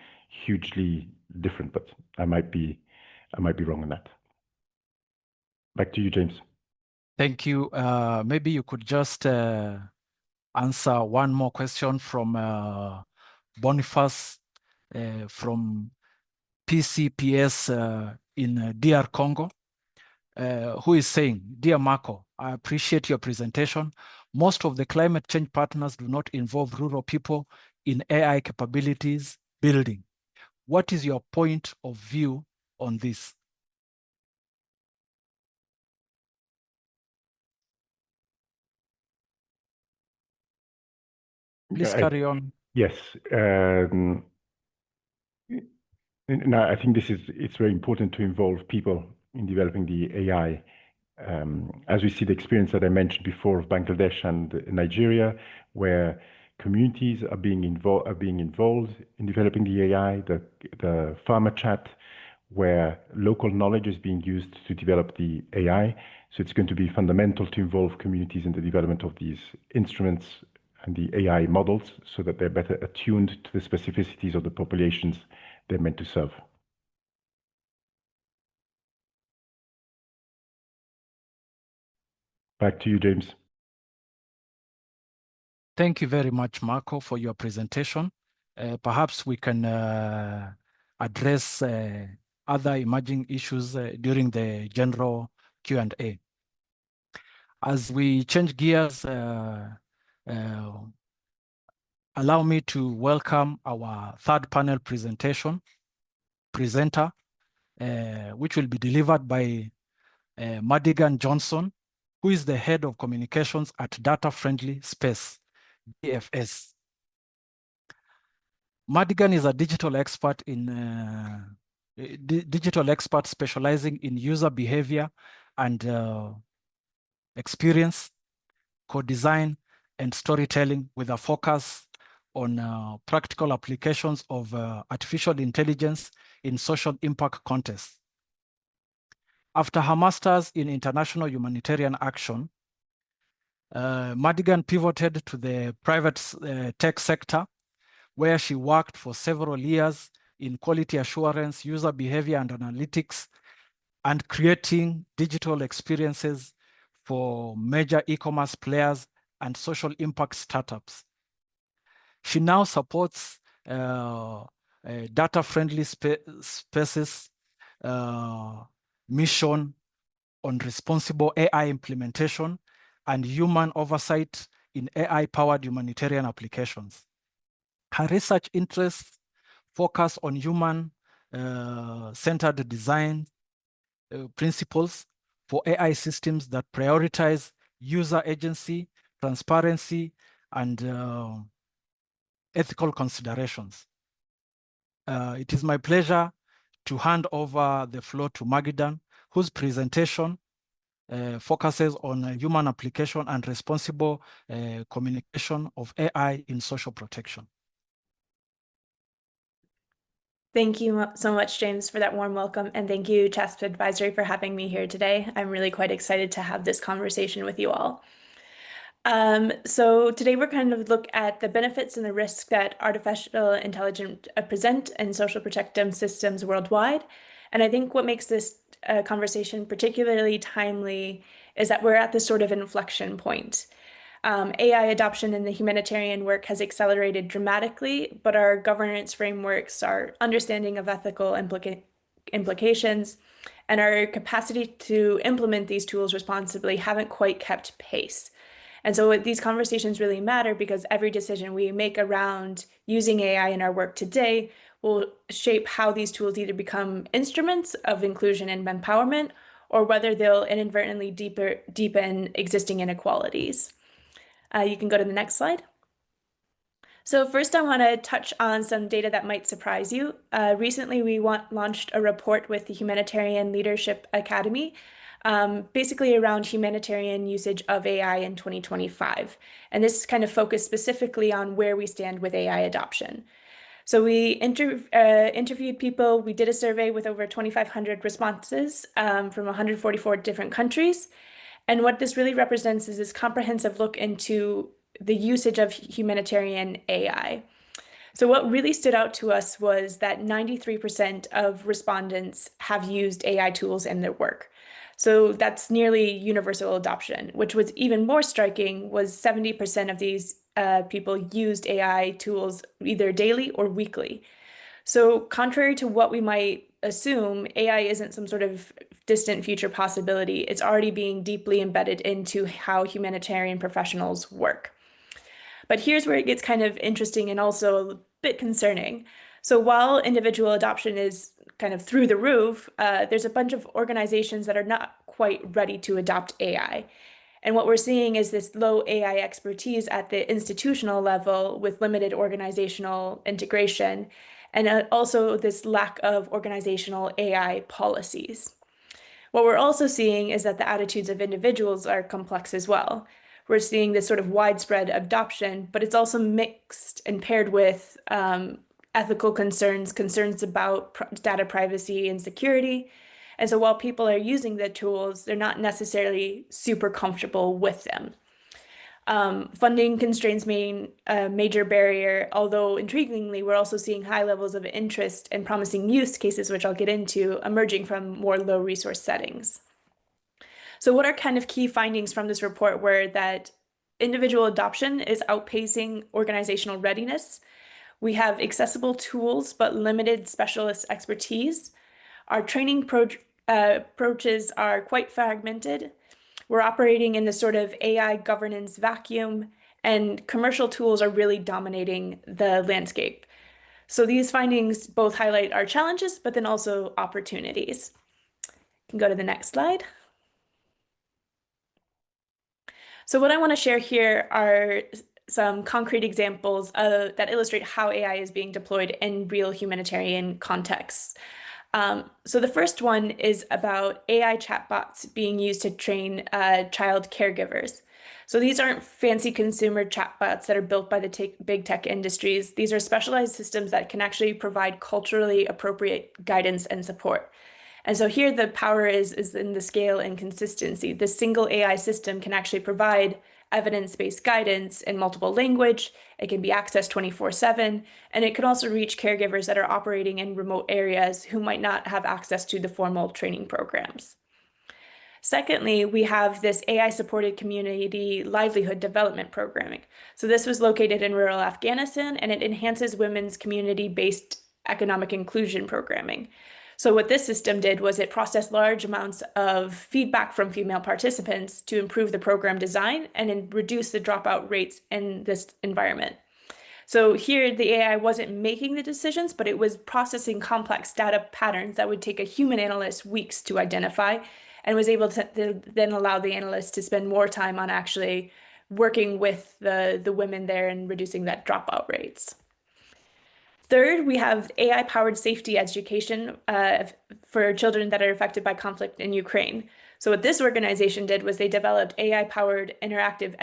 hugely different, but I might be wrong on that. Back to you, James. Thank you. Maybe you could just answer one more question from Boniface from PCPS in DR Congo, who is saying, "Dear Marco, I appreciate your presentation. Most of the climate change partners do not involve rural people in AI capabilities building. What is your point of view on this?" Please carry on. Yes. No, I think it's very important to involve people in developing the AI. As we see the experience that I mentioned before of Bangladesh and Nigeria, where communities are being involved in developing the AI, the farmer chat, where local knowledge is being used to develop the AI. So it's going to be fundamental to involve communities in the development of these instruments and the AI models so that they're better attuned to the specificities of the populations they're meant to serve. Back to you, James. Thank you very much, Marco, for your presentation. Perhaps we can address other emerging issues during the general Q&A. As we change gears, allow me to welcome our third panel presenter, which will be delivered by Madigan Johnson, who is the head of communications at Data Friendly Space, DFS. Madigan is a digital expert specializing in user behavior and experience, co-design, and storytelling with a focus on practical applications of artificial intelligence in social impact contests. After her master's in international humanitarian action, Madigan pivoted to the private tech sector, where she worked for several years in quality assurance, user behavior and analytics, and creating digital experiences for major e-commerce players and social impact startups. She now supports data-friendly spaces mission on responsible AI implementation and human oversight in AI-powered humanitarian applications. Her research interests focus on human-centered design principles for AI systems that prioritize user agency, transparency, and ethical considerations. It is my pleasure to hand over the floor to Magidan, whose presentation focuses on human application and responsible communication of AI in social protection. Thank you so much, James, for that warm welcome. And thank you, CHASP Advisory, for having me here today. I'm really quite excited to have this conversation with you all. So today we're kind of look at the benefits and the risks that artificial intelligence present in social protective systems worldwide. And I think what makes this conversation particularly timely is that we're at this sort of inflection point. AI adoption in the humanitarian work has accelerated dramatically, but our governance frameworks, our understanding of ethical implications, and our capacity to implement these tools responsibly haven't quite kept pace. And so these conversations really matter because every decision we make around using AI in our work today will shape how these tools either become instruments of inclusion and empowerment, or whether they'll inadvertently deepen existing inequalities. You can go to the next slide. So first, I want to touch on some data that might surprise you. Recently, we launched a report with the Humanitarian Leadership Academy, basically around humanitarian usage of AI in 2025. And this kind of focused specifically on where we stand with AI adoption. So we interviewed people. We did a survey with over 2,500 responses from 144 different countries. And what this really represents is this comprehensive look into the usage of humanitarian AI. So what really stood out to us was that 93% of respondents have used AI tools in their work. So that's nearly universal adoption. Which was even more striking was 70% of these people used AI tools either daily or weekly. So contrary to what we might assume, AI isn't some sort of distant future possibility. It's already being deeply embedded into how humanitarian professionals work. But here's where it gets kind of interesting and also a bit concerning. So while individual adoption is kind of through the roof, there's a bunch of organizations that are not quite ready to adopt AI. And what we're seeing is this low AI expertise at the institutional level with limited organizational integration, and also this lack of organizational AI policies. What we're also seeing is that the attitudes of individuals are complex as well. We're seeing this sort of widespread adoption, but it's also mixed and paired with ethical concerns about data privacy and security. And so while people are using the tools, they're not necessarily super comfortable with them. Funding constraints remain a major barrier, although intriguingly, we're also seeing high levels of interest and promising use cases, which I'll get into, emerging from more low resource settings. So what are kind of key findings from this report were that individual adoption is outpacing organizational readiness. We have accessible tools, but limited specialist expertise. Our training approaches are quite fragmented. We're operating in this sort of AI governance vacuum, and commercial tools are really dominating the landscape. So these findings both highlight our challenges, but then also opportunities. You can go to the next slide. So what I want to share here are some concrete examples that illustrate how AI is being deployed in real humanitarian contexts. So the first one is about AI chatbots being used to train child caregivers. So these aren't fancy consumer chatbots that are built by the big tech industries. These are specialized systems that can actually provide culturally appropriate guidance and support. And so here the power is in the scale and consistency. This single AI system can actually provide evidence-based guidance in multiple language. It can be accessed 24/7, and it can also reach caregivers that are operating in remote areas who might not have access to the formal training programs. Secondly, we have this AI-supported community livelihood development programming. So this was located in rural Afghanistan, and it enhances women's community-based economic inclusion programming. So what this system did was it processed large amounts of feedback from female participants to improve the program design and reduce the dropout rates in this environment. So here the AI wasn't making the decisions, but it was processing complex data patterns that would take a human analyst weeks to identify, and was able to then allow the analyst to spend more time on actually working with the women there and reducing that dropout rates. Third, we have AI-powered safety education for children that are affected by conflict in Ukraine. So what this organization did was they developed AI-powered interactive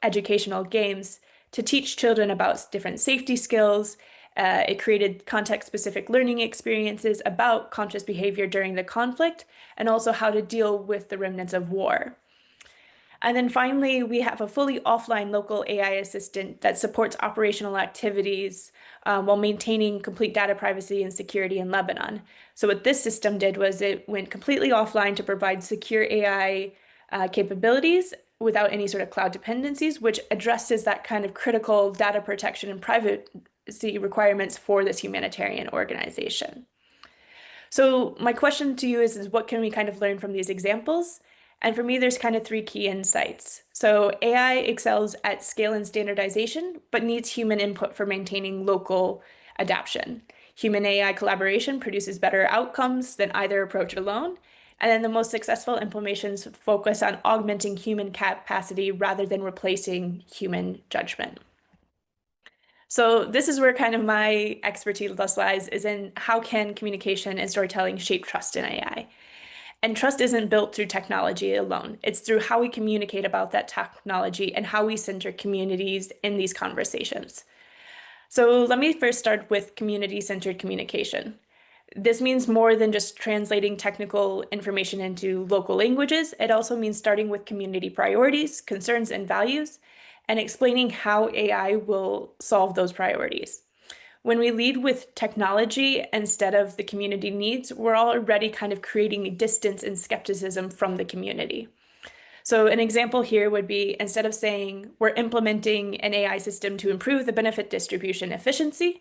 educational games to teach children about different safety skills. It created context-specific learning experiences about conscious behavior during the conflict, and also how to deal with the remnants of war. And then finally, we have a fully offline local AI assistant that supports operational activities while maintaining complete data privacy and security in Lebanon. So what this system did was it went completely offline to provide secure AI capabilities without any sort of cloud dependencies, which addresses that kind of critical data protection and privacy requirements for this humanitarian organization. So my question to you is what can we kind of learn from these examples? And for me, there's kind of three key insights. So AI excels at scale and standardization, but needs human input for maintaining local adaptation. Human AI collaboration produces better outcomes than either approach alone. And then the most successful implementations focus on augmenting human capacity rather than replacing human judgment. So this is where kind of my expertise lies, is in how can communication and storytelling shape trust in AI. And trust isn't built through technology alone. It's through how we communicate about that technology and how we center communities in these conversations. So let me first start with community-centered communication. This means more than just translating technical information into local languages. It also means starting with community priorities, concerns, and values, and explaining how AI will solve those priorities. When we lead with technology instead of the community needs, we're already kind of creating distance and skepticism from the community. So an example here would be, instead of saying we're implementing an AI system to improve the benefit distribution efficiency,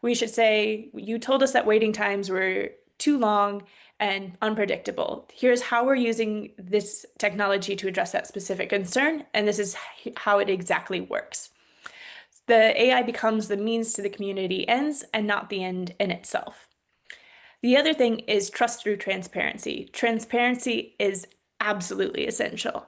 we should say, you told us that waiting times were too long and unpredictable. Here's how we're using this technology to address that specific concern, and this is how it exactly works. The AI becomes the means to the community ends and not the end in itself. The other thing is trust through transparency. Transparency is absolutely essential.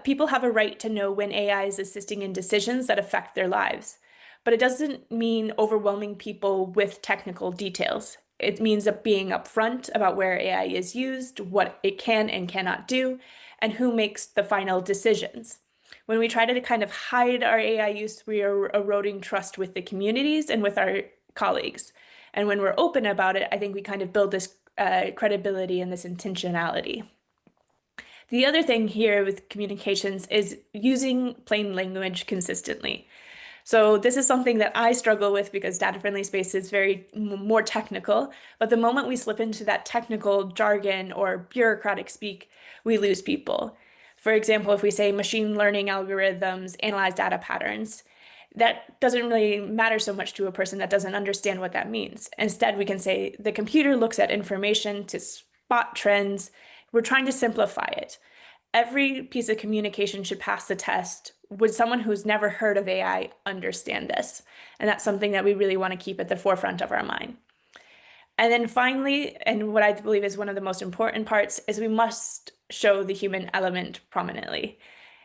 People have a right to know when AI is assisting in decisions that affect their lives, but it doesn't mean overwhelming people with technical details. It means being upfront about where AI is used, what it can and cannot do, and who makes the final decisions. When we try to kind of hide our AI use, we are eroding trust with the communities and with our colleagues. And when we're open about it, I think we kind of build this credibility and this intentionality. The other thing here with communications is using plain language consistently. So this is something that I struggle with because data-friendly space is very more technical, but the moment we slip into that technical jargon or bureaucratic speak, we lose people. For example, if we say machine learning algorithms analyze data patterns, that doesn't really matter so much to a person that doesn't understand what that means. Instead, we can say the computer looks at information to spot trends. We're trying to simplify it. Every piece of communication should pass the test. Would someone who's never heard of AI understand this? And that's something that we really want to keep at the forefront of our mind. And then finally, and what I believe is one of the most important parts, is we must show the human element prominently.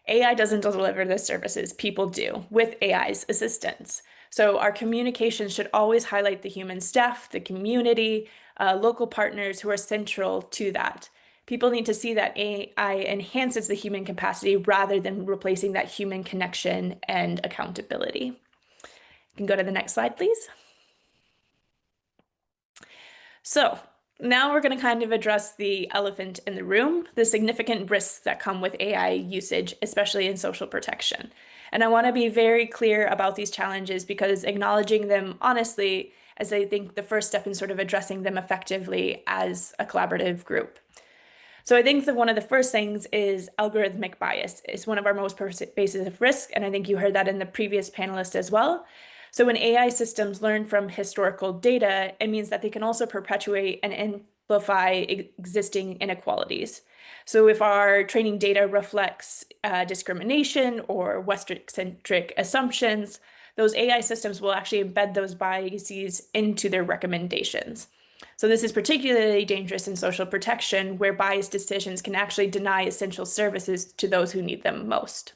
AI doesn't deliver the services, people do with AI's assistance. So our communication should always highlight the human staff, the community, local partners who are central to that. People need to see that AI enhances the human capacity rather than replacing that human connection and accountability. You can go to the next slide, please. So now we're going to kind of address the elephant in the room, the significant risks that come with AI usage, especially in social protection. And I want to be very clear about these challenges because acknowledging them honestly, as I think the first step in sort of addressing them effectively as a collaborative group. So I think that one of the first things is algorithmic bias. It's one of our most pervasive risks, and I think you heard that in the previous panelist as well. So when AI systems learn from historical data, it means that they can also perpetuate and amplify existing inequalities. So if our training data reflects discrimination or Western-centric assumptions, those AI systems will actually embed those biases into their recommendations. So this is particularly dangerous in social protection, where biased decisions can actually deny essential services to those who need them most.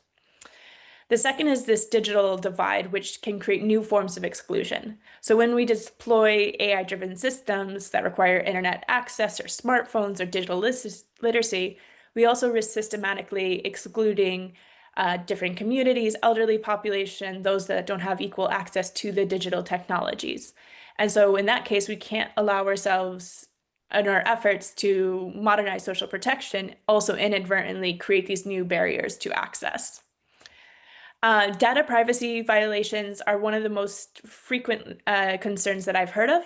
The second is this digital divide, which can create new forms of exclusion. So when we deploy AI-driven systems that require internet access or smartphones or digital literacy, we also risk systematically excluding different communities, elderly population, those that don't have equal access to the digital technologies. And so in that case, we can't allow ourselves in our efforts to modernize social protection also inadvertently create these new barriers to access. Data privacy violations are one of the most frequent concerns that I've heard of,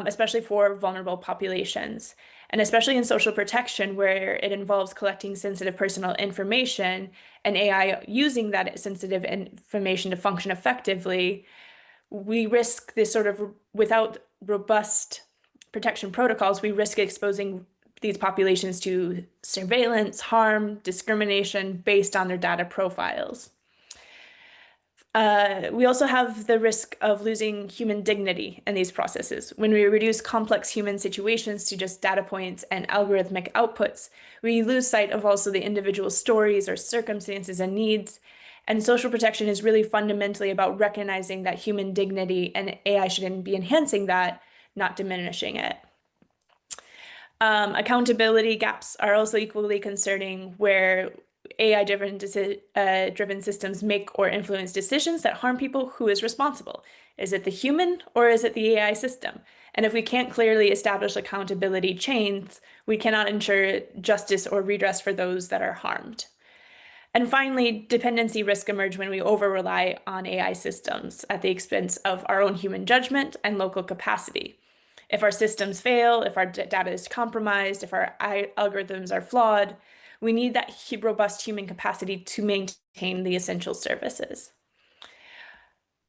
especially for vulnerable populations. And especially in social protection, where it involves collecting sensitive personal information and AI using that sensitive information to function effectively, we risk this sort of, without robust protection protocols, we risk exposing these populations to surveillance, harm, discrimination based on their data profiles. We also have the risk of losing human dignity in these processes. When we reduce complex human situations to just data points and algorithmic outputs, we lose sight of also the individual stories or circumstances and needs. And social protection is really fundamentally about recognizing that human dignity, and AI shouldn't be enhancing that, not diminishing it. Accountability gaps are also equally concerning, where AI-driven systems make or influence decisions that harm people. Who is responsible? Is it the human or is it the AI system? And if we can't clearly establish accountability chains, we cannot ensure justice or redress for those that are harmed. And finally, dependency risk emerge when we over-rely on AI systems at the expense of our own human judgment and local capacity. If our systems fail, if our data is compromised, if our algorithms are flawed, we need that robust human capacity to maintain the essential services.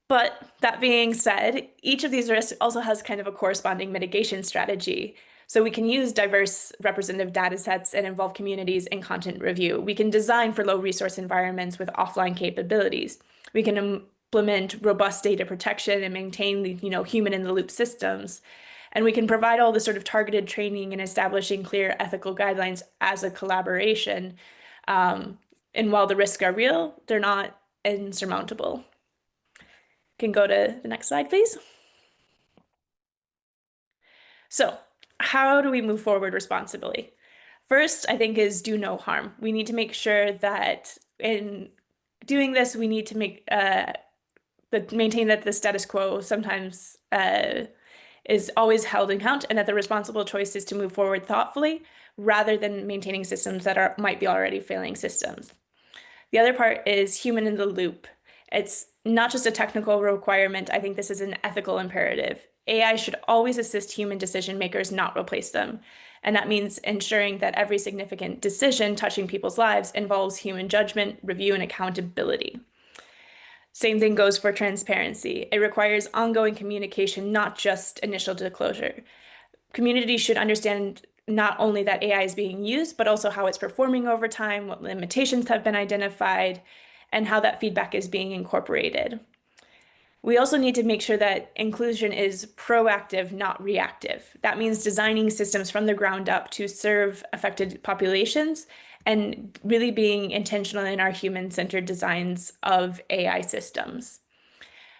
But that being said, each of these risks also has kind of a corresponding mitigation strategy. So we can use diverse representative data sets and involve communities in content review. We can design for low resource environments with offline capabilities. We can implement robust data protection and maintain the human in the loop systems. And we can provide all the sort of targeted training and establishing clear ethical guidelines as a collaboration. And while the risks are real, they're not insurmountable. Can go to the next slide, please. So how do we move forward responsibly? First, I think, is do no harm. We need to make sure that in doing this, we need to maintain that the status quo sometimes is always held in account, and that the responsible choice is to move forward thoughtfully rather than maintaining systems that might be already failing systems. The other part is human in the loop. It's not just a technical requirement. I think this is an ethical imperative. AI should always assist human decision makers, not replace them. And that means ensuring that every significant decision touching people's lives involves human judgment, review, and accountability. Same thing goes for transparency. It requires ongoing communication, not just initial disclosure. Communities should understand not only that AI is being used, but also how it's performing over time, what limitations have been identified, and how that feedback is being incorporated. We also need to make sure that inclusion is proactive, not reactive. That means designing systems from the ground up to serve affected populations and really being intentional in our human-centered designs of AI systems.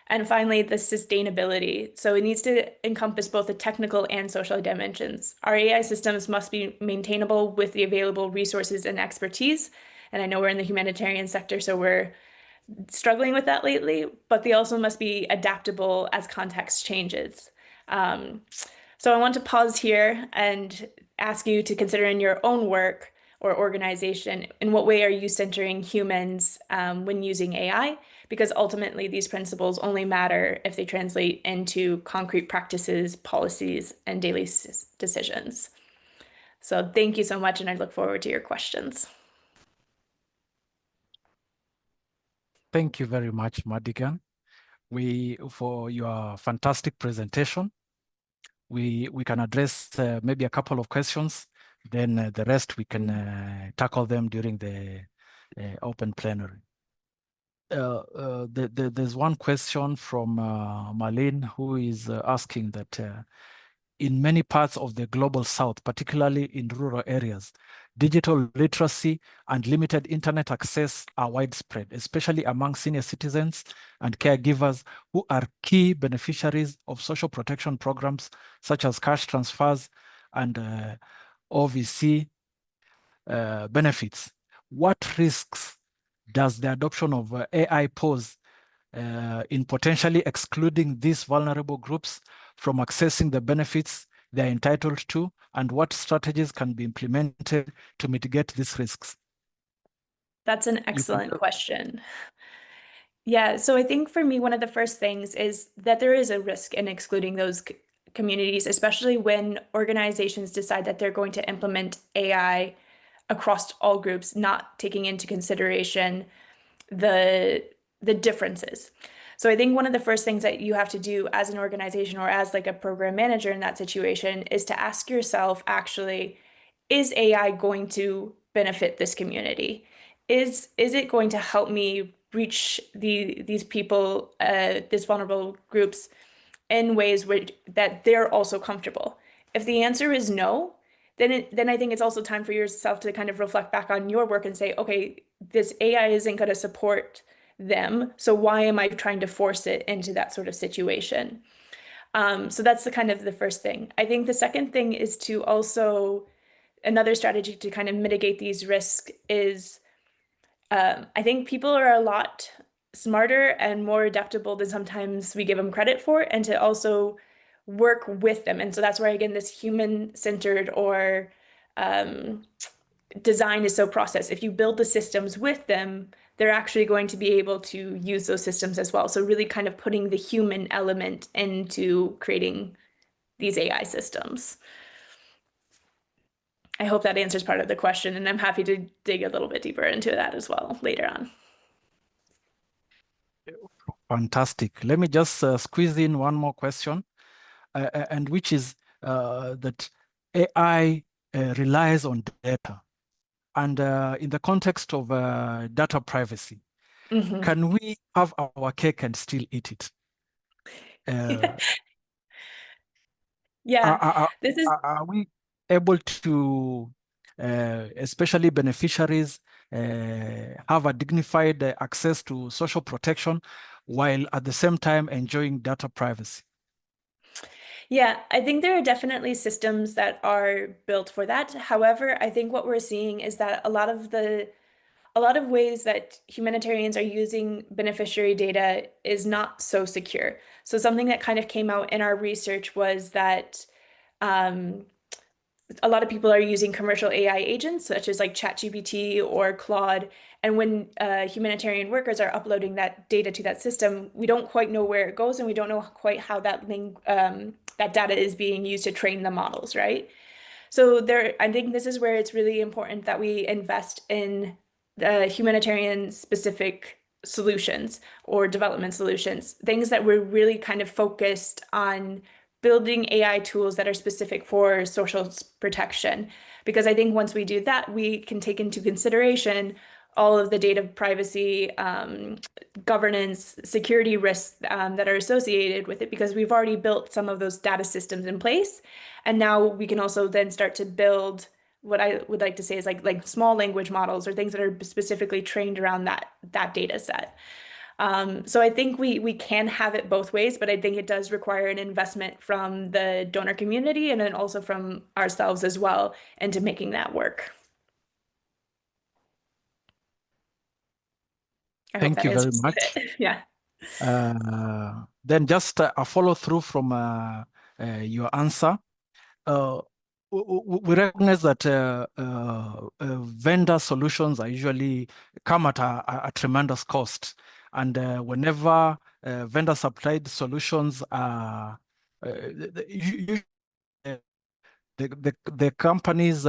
And finally, the sustainability. So it needs to encompass both the technical and social dimensions. Our AI systems must be maintainable with the available resources and expertise. And I know we're in the humanitarian sector, so we're struggling with that lately, but they also must be adaptable as context changes. So I want to pause here and ask you to consider in your own work or organization, in what way are you centering humans when using AI? Because ultimately these principles only matter if they translate into concrete practices, policies, and daily decisions. So thank you so much, and I look forward to your questions. Thank you very much, Madigan, for your fantastic presentation. We can address maybe a couple of questions, then the rest we can tackle them during the open plenary. There's one question from Marlene, who is asking that in many parts of the global south, particularly in rural areas, digital literacy and limited internet access are widespread, especially among senior citizens and caregivers who are key beneficiaries of social protection programs such as cash transfers and OVC benefits. What risks does the adoption of AI pose in potentially excluding these vulnerable groups from accessing the benefits they're entitled to, and what strategies can be implemented to mitigate these risks? That's an excellent question. Yeah, so I think for me, one of the first things is that there is a risk in excluding those communities, especially when organizations decide that they're going to implement AI across all groups, not taking into consideration the differences. So I think one of the first things that you have to do as an organization or as like a program manager in that situation is to ask yourself, actually, is AI going to benefit this community? Is it going to help me reach these people, these vulnerable groups in ways that they're also comfortable? If the answer is no, then I think it's also time for yourself to kind of reflect back on your work and say, okay, this AI isn't going to support them, so why am I trying to force it into that sort of situation? So that's the kind of the first thing. I think the second thing is to also, another strategy to kind of mitigate these risks is, I think people are a lot smarter and more adaptable than sometimes we give them credit for, and to also work with them. And so that's where, again, this human-centered or design is so process. If you build the systems with them, they're actually going to be able to use those systems as well. So really kind of putting the human element into creating these AI systems. I hope that answers part of the question, and I'm happy to dig a little bit deeper into that as well later on. Fantastic. Let me just squeeze in one more question, and which is that AI relies on data. And in the context of data privacy, can we have our cake and still eat it? Yeah, this is. Are we able to, especially beneficiaries, have a dignified access to social protection while at the same time enjoying data privacy? Yeah, I think there are definitely systems that are built for that. However, I think what we're seeing is that a lot of ways that humanitarians are using beneficiary data is not so secure. So something that kind of came out in our research was that a lot of people are using commercial AI agents, such as like ChatGPT or Claude. And when humanitarian workers are uploading that data to that system, we don't quite know where it goes, and we don't know quite how that data is being used to train the models, right? So I think this is where it's really important that we invest in the humanitarian specific solutions or development solutions, things that we're really kind of focused on building AI tools that are specific for social protection. Because I think once we do that, we can take into consideration all of the data privacy, governance, security risks that are associated with it, because we've already built some of those data systems in place. And now we can also then start to build what I would like to say is like small language models or things that are specifically trained around that data set. So I think we can have it both ways, but I think it does require an investment from the donor community and then also from ourselves as well into making that work. I hope Thank that you very answers much. it. Yeah. Then just a follow through from your answer. We recognize that vendor solutions are usually come at a tremendous cost, and whenever vendor supplied solutions are the companies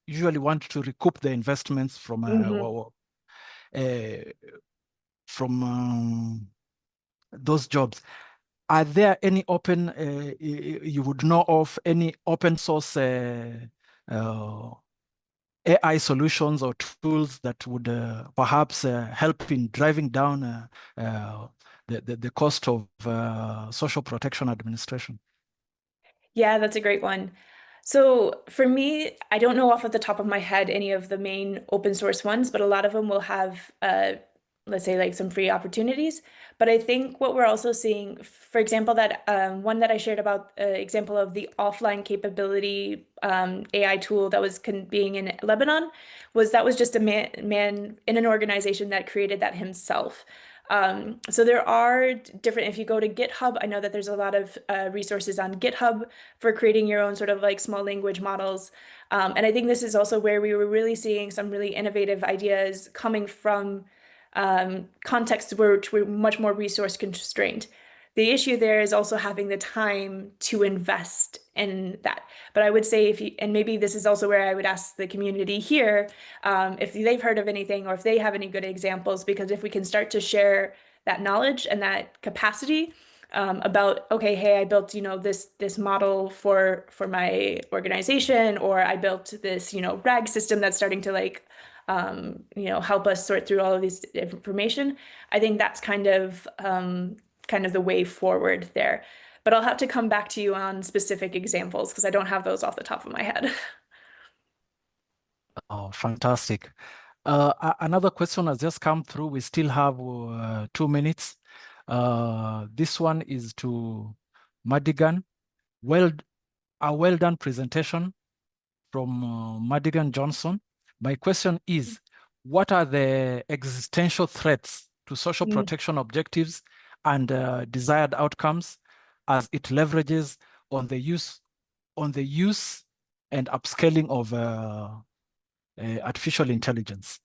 usually want to recoup the investments from those jobs. Are there any open, you would know of any open source AI solutions or tools that would perhaps help in driving down the cost of social protection administration? Yeah, that's a great one. So for me, I don't know off of the top of my head any of the main open source ones, but a lot of them will have, let's say, like some free opportunities. But I think what we're also seeing, for example, that one that I shared about, example of the offline capability AI tool that was being in Lebanon, was just a man in an organization that created that himself. So there are different, if you go to GitHub, I know that there's a lot of resources on GitHub for creating your own sort of like small language models. And I think this is also where we were really seeing some really innovative ideas coming from contexts which were much more resource constrained. The issue there is also having the time to invest in that. But I would say if you, and maybe this is also where I would ask the community here, if they've heard of anything or if they have any good examples, because if we can start to share that knowledge and that capacity about, okay, hey, I built, this model for my organization, or I built this, RAG system that's starting to like, help us sort through all of this information. I think that's kind of the way forward there. But I'll have to come back to you on specific examples because I don't have those off the top of my head. Oh, fantastic. Another question has just come through. We still have 2 minutes. This one is to Madigan. A well done presentation from Madigan Johnson. My question is, what are the existential threats to social protection objectives and desired outcomes as it leverages on the use and upscaling of artificial intelligence?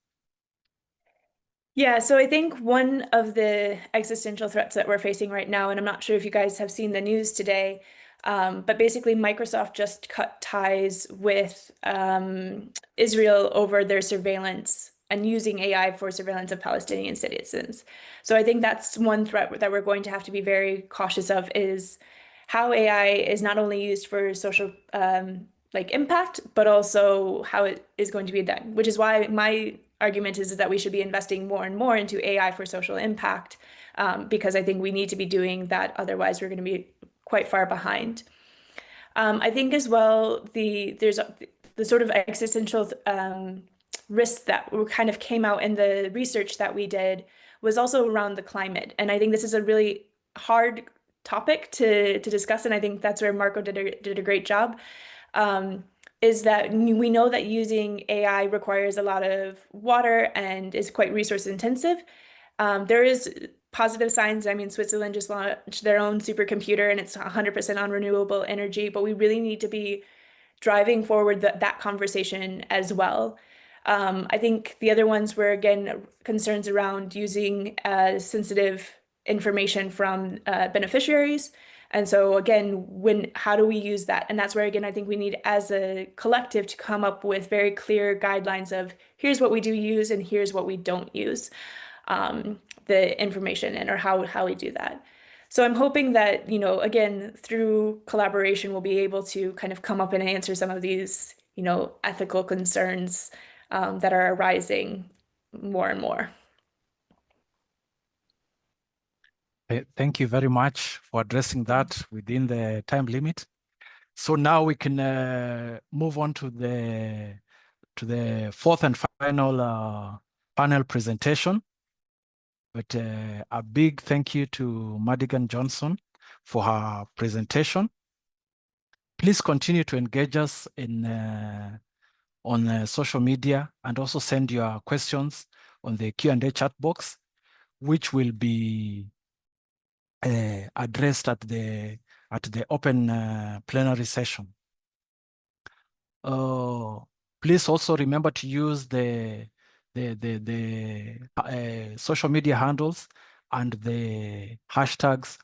Yeah, so I think one of the existential threats that we're facing right now, and I'm not sure if you guys have seen the news today, but basically Microsoft just cut ties with Israel over their surveillance and using AI for surveillance of Palestinian citizens. So I think that's one threat that we're going to have to be very cautious of, is how AI is not only used for social like impact, but also how it is going to be done, which is why my argument is that we should be investing more and more into AI for social impact, because I think we need to be doing that. Otherwise, we're going to be quite far behind. I think as well, there's the sort of existential risks that kind of came out in the research that we did was also around the climate. And I think this is a really hard topic to discuss. And I think that's where Marco did a great job. Is that we know that using AI requires a lot of water and is quite resource intensive. There is positive signs. I mean, Switzerland just launched their own supercomputer and it's 100% on renewable energy, but we really need to be driving forward that conversation as well. I think the other ones were, again, concerns around using sensitive information from beneficiaries. And so again, how do we use that? And that's where, again, I think we need as a collective to come up with very clear guidelines of here's what we do use and here's what we don't use the information in, or how we do that. So I'm hoping that, again, through collaboration, we'll be able to kind of come up and answer some of these, ethical concerns that are arising more and more. Thank you very much for addressing that within the time limit. So now we can move on to the fourth and final panel presentation. But a big thank you to Madigan Johnson for her presentation. Please continue to engage us on social media, and also send your questions on the Q&A chat box, which will be addressed at the open plenary session. Please also remember to use the social media handles and the hashtags,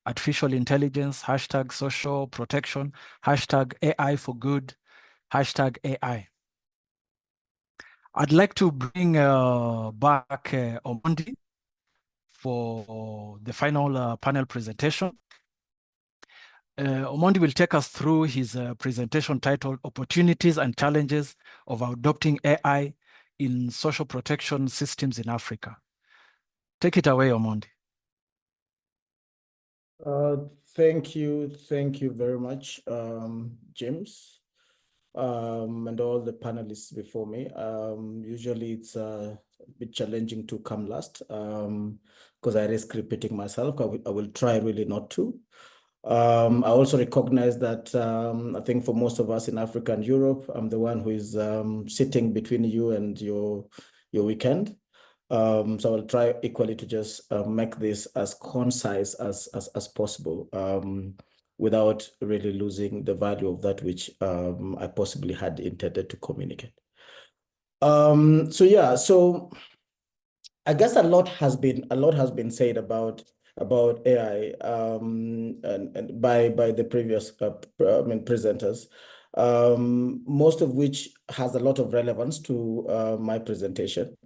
artificial intelligence, hashtag social protection, hashtag AI for good, hashtag AI. I'd like to bring back Omondi for the final panel presentation. Omondi will take us through his presentation titled Opportunities and Challenges of Adopting AI in Social Protection Systems in Africa. Take it away, Omondi. Thank you very much, James, and all the panelists before me. Usually it's a bit challenging to come last because I risk repeating myself. I will try really not to. I also recognize that I think for most of us in Africa and Europe, I'm the one who is sitting between you and your weekend. So I'll try equally to just make this as concise as possible without really losing the value of that which I possibly had intended to communicate. So I guess a lot has been said about AI and by the previous presenters, most of which has a lot of relevance to my presentation.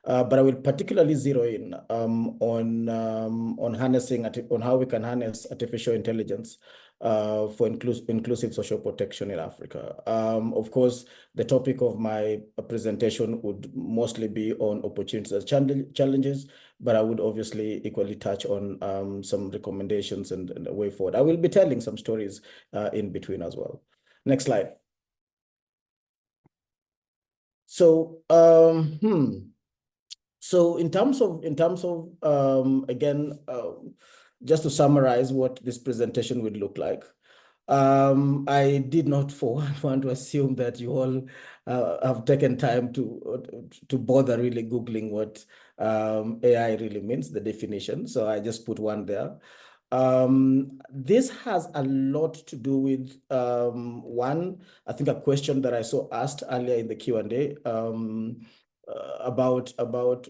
But I will particularly zero in on harnessing on how we can harness artificial intelligence for inclusive social protection in Africa. Of course, the topic of my presentation would mostly be on opportunities and challenges, but I would obviously equally touch on some recommendations and a way forward. I will be telling some stories in between as well. Next slide. So, So in terms of again, just to summarize what this presentation would look like, I did not for one want to assume that you all have taken time to bother really Googling what AI really means, the definition. So I just put one there. This has a lot to do with one, I think a question that I saw asked earlier in the Q&A about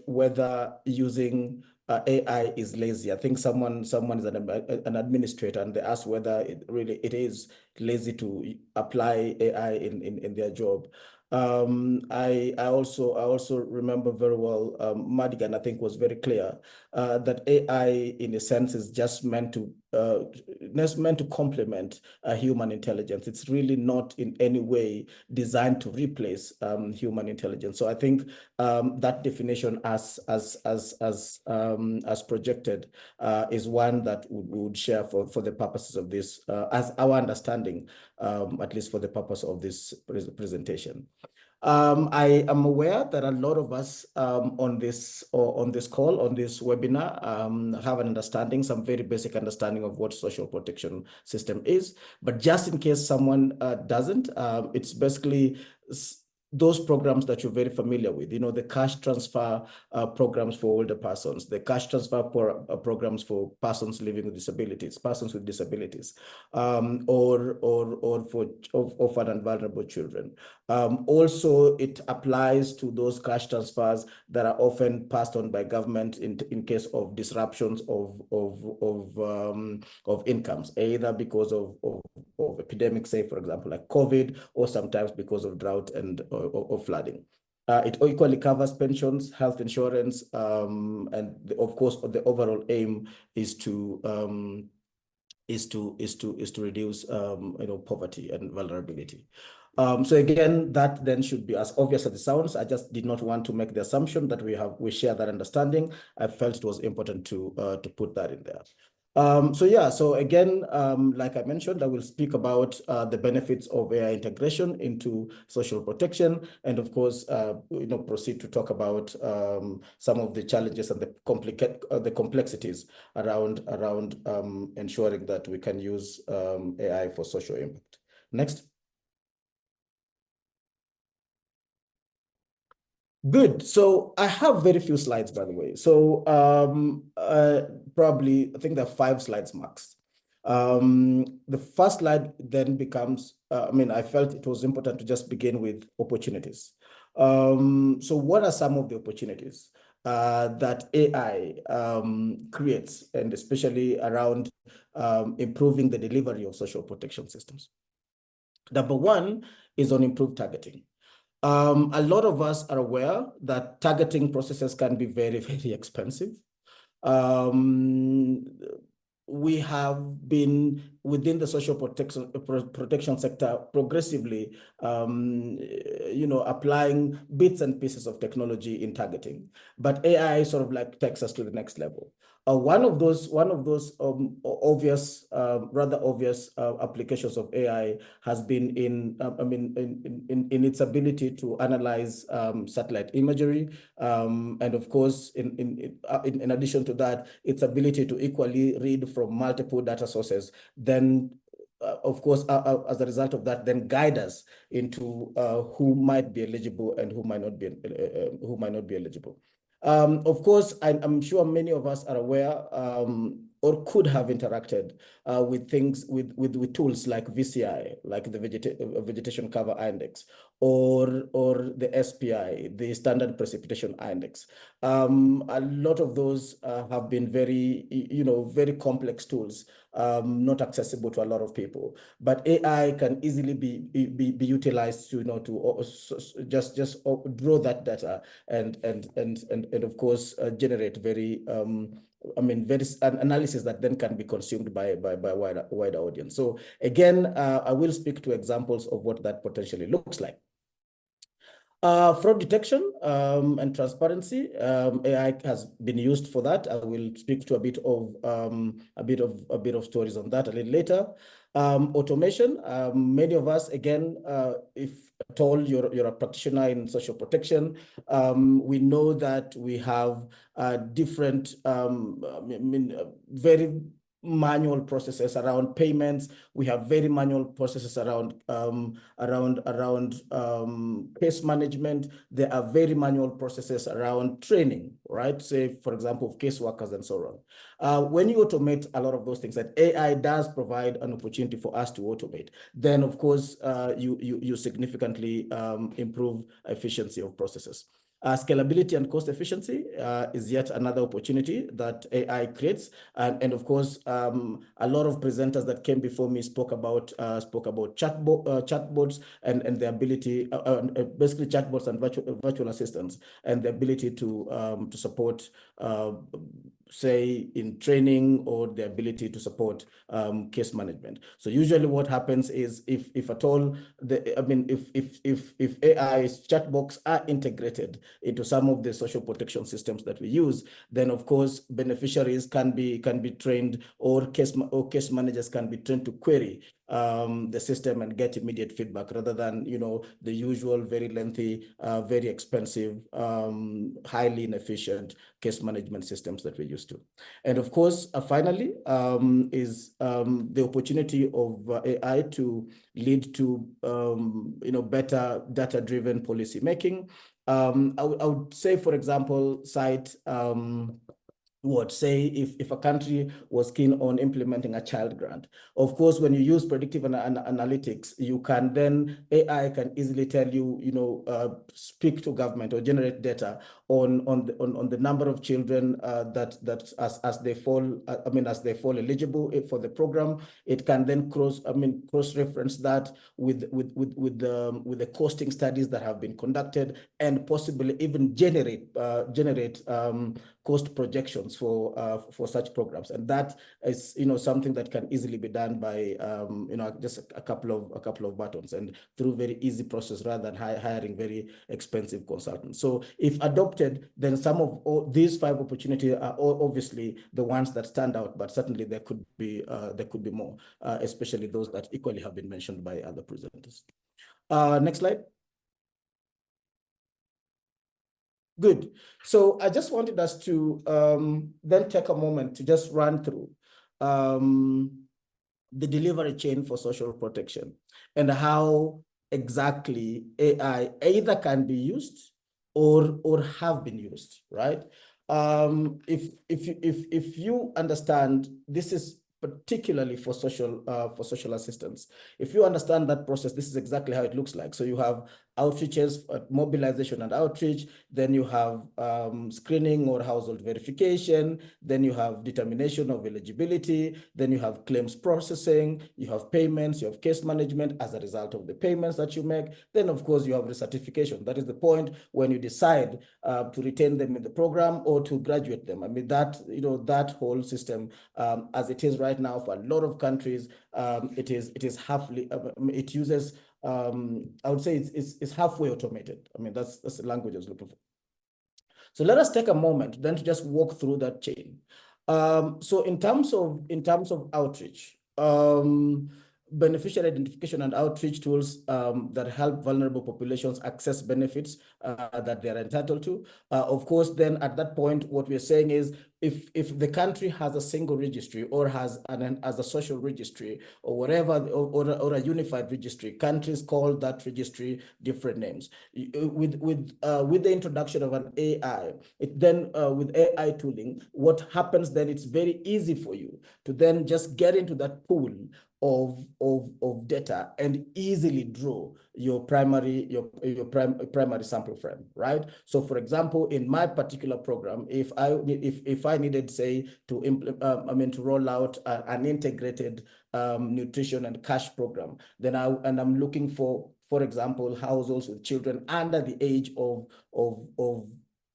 whether using AI is lazy. I think someone is an administrator, and they asked whether it is lazy to apply AI in their job. I also remember very well, Madigan, I think, was very clear that AI, in a sense, is just meant to complement human intelligence. It's really not in any way designed to replace human intelligence. So I think that definition, as projected, is one that we would share for the purposes of this, as our understanding, at least for the purpose of this presentation. I am aware that a lot of us on this call, on this webinar, have an understanding, some very basic understanding of what social protection system is. But just in case someone doesn't, it's basically those programs that you're very familiar with, the cash transfer programs for older persons, the cash transfer programs for persons living with disabilities, or for orphan and vulnerable children. Also, it applies to those cash transfers that are often passed on by government in case of disruptions of incomes, either because of epidemics, say, for example, like COVID, or sometimes because of drought and or flooding. It equally covers pensions, health insurance, and of course, the overall aim is to reduce poverty and vulnerability. So again, that then should be as obvious as it sounds. I just did not want to make the assumption that we share that understanding. I felt it was important to put that in there. So again, like I mentioned, I will speak about the benefits of AI integration into social protection, and of course, proceed to talk about some of the challenges and the complexities around ensuring that we can use AI for social impact. Next. Good. So I have very few slides, by the way. So probably, I think there are 5 slides max. The first slide then becomes, I felt it was important to just begin with opportunities. So what are some of the opportunities that AI creates, and especially around improving the delivery of social protection systems? Number one is on improved targeting. A lot of us are aware that targeting processes can be very, very expensive. We have been within the social protection sector progressively, applying bits and pieces of technology in targeting, but AI sort of like takes us to the next level. One of those rather obvious applications of AI has been in its ability to analyze satellite imagery, and of course, in addition to that, its ability to equally read from multiple data sources. Then, of course, as a result of that, then guide us into who might be eligible and who might not be eligible. Of course, I'm sure many of us are aware or could have interacted with things with tools like VCI, like the vegetation cover index, or the SPI, the standard precipitation index. A lot of those have been very complex tools, not accessible to a lot of people. But AI can easily be utilized to just draw that data and of course generate very analysis that then can be consumed by a wider audience. So again, I will speak to examples of what that potentially looks like. Fraud detection and transparency, AI has been used for that. I will speak to a bit of stories on that a little later. Automation, many of us, again, if at all you're a practitioner in social protection, we know that we have different, very manual processes around payments. We have very manual processes around case management. There are very manual processes around training, right? Say, for example, of caseworkers and so on. When you automate a lot of those things, that AI does provide an opportunity for us to automate, then of course you significantly improve efficiency of processes. Scalability and cost efficiency is yet another opportunity that AI creates, and of course, a lot of presenters that came before me spoke about chatbots and the ability, basically chatbots and virtual assistants, and the ability to support, say, in training, or the ability to support case management. So usually what happens is, if at all, if AI chatbots are integrated into some of the social protection systems that we use, then of course beneficiaries can be trained, or case managers can be trained to query the system and get immediate feedback, rather than the usual very lengthy, very expensive, highly inefficient case management systems that we're used to. And of course, finally, is the opportunity of AI to lead to better data-driven policy making. I would say, for example, cite say if a country was keen on implementing a child grant. Of course, when you use predictive analytics, you can then, AI can easily tell you, speak to government or generate data on the number of children that as they fall eligible for the program. It can then cross-reference that with the costing studies that have been conducted, and possibly even generate cost projections for such programs, and that is something that can easily be done by just a couple of buttons and through very easy process rather than hiring very expensive consultants. So if adopted, then some of these 5 opportunities are obviously the ones that stand out, but certainly there could be more, especially those that equally have been mentioned by other presenters. Next slide. Good. So I just wanted us to then take a moment to just run through the delivery chain for social protection and how exactly AI either can be used or have been used, right? If you understand, this is particularly for social assistance. If you understand that process, this is exactly how it looks like. So you have outreaches, mobilization and outreach, then you have screening or household verification, then you have determination of eligibility, then you have claims processing, you have payments, you have case management as a result of the payments that you make, then of course you have recertification. That is the point when you decide to retain them in the program or to graduate them. I mean, that whole system, as it is right now for a lot of countries, it is halfly, it uses, I would say it's halfway automated. I mean, that's the language I was looking for. So let us take a moment then to just walk through that chain. So in terms of outreach, beneficiary identification and outreach tools that help vulnerable populations access benefits that they're entitled to. Of course, then at that point, what we're saying is if the country has a single registry or has as a social registry or whatever, or a unified registry, countries call that registry different names. With the introduction of an AI, with AI tooling, what happens then, it's very easy for you to then just get into that pool of data and easily draw your primary sample frame, right? So for example, in my particular program, if I needed, say, to implement, to roll out an integrated nutrition and cash program, then I'm looking for example, households with children under the age of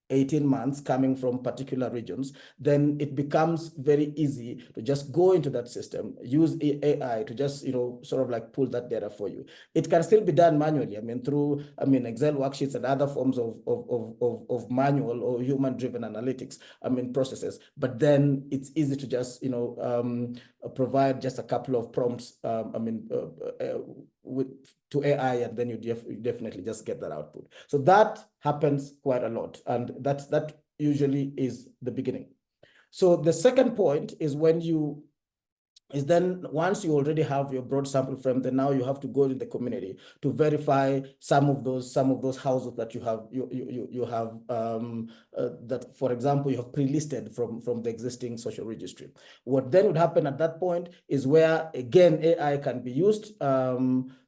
18 months coming from particular regions, then it becomes very easy to just go into that system, use AI to just, sort of like pull that data for you. It can still be done manually. I mean, through, Excel worksheets and other forms of manual or human-driven analytics, processes. But then it's easy to just, provide just a couple of prompts, to AI, and then you definitely just get that output. So that happens quite a lot, and that usually is the beginning. So the second point is then once you already have your broad sample frame, then now you have to go to the community to verify some of those households that you have that, for example, you have pre-listed from the existing social registry. What then would happen at that point is where, again, AI can be used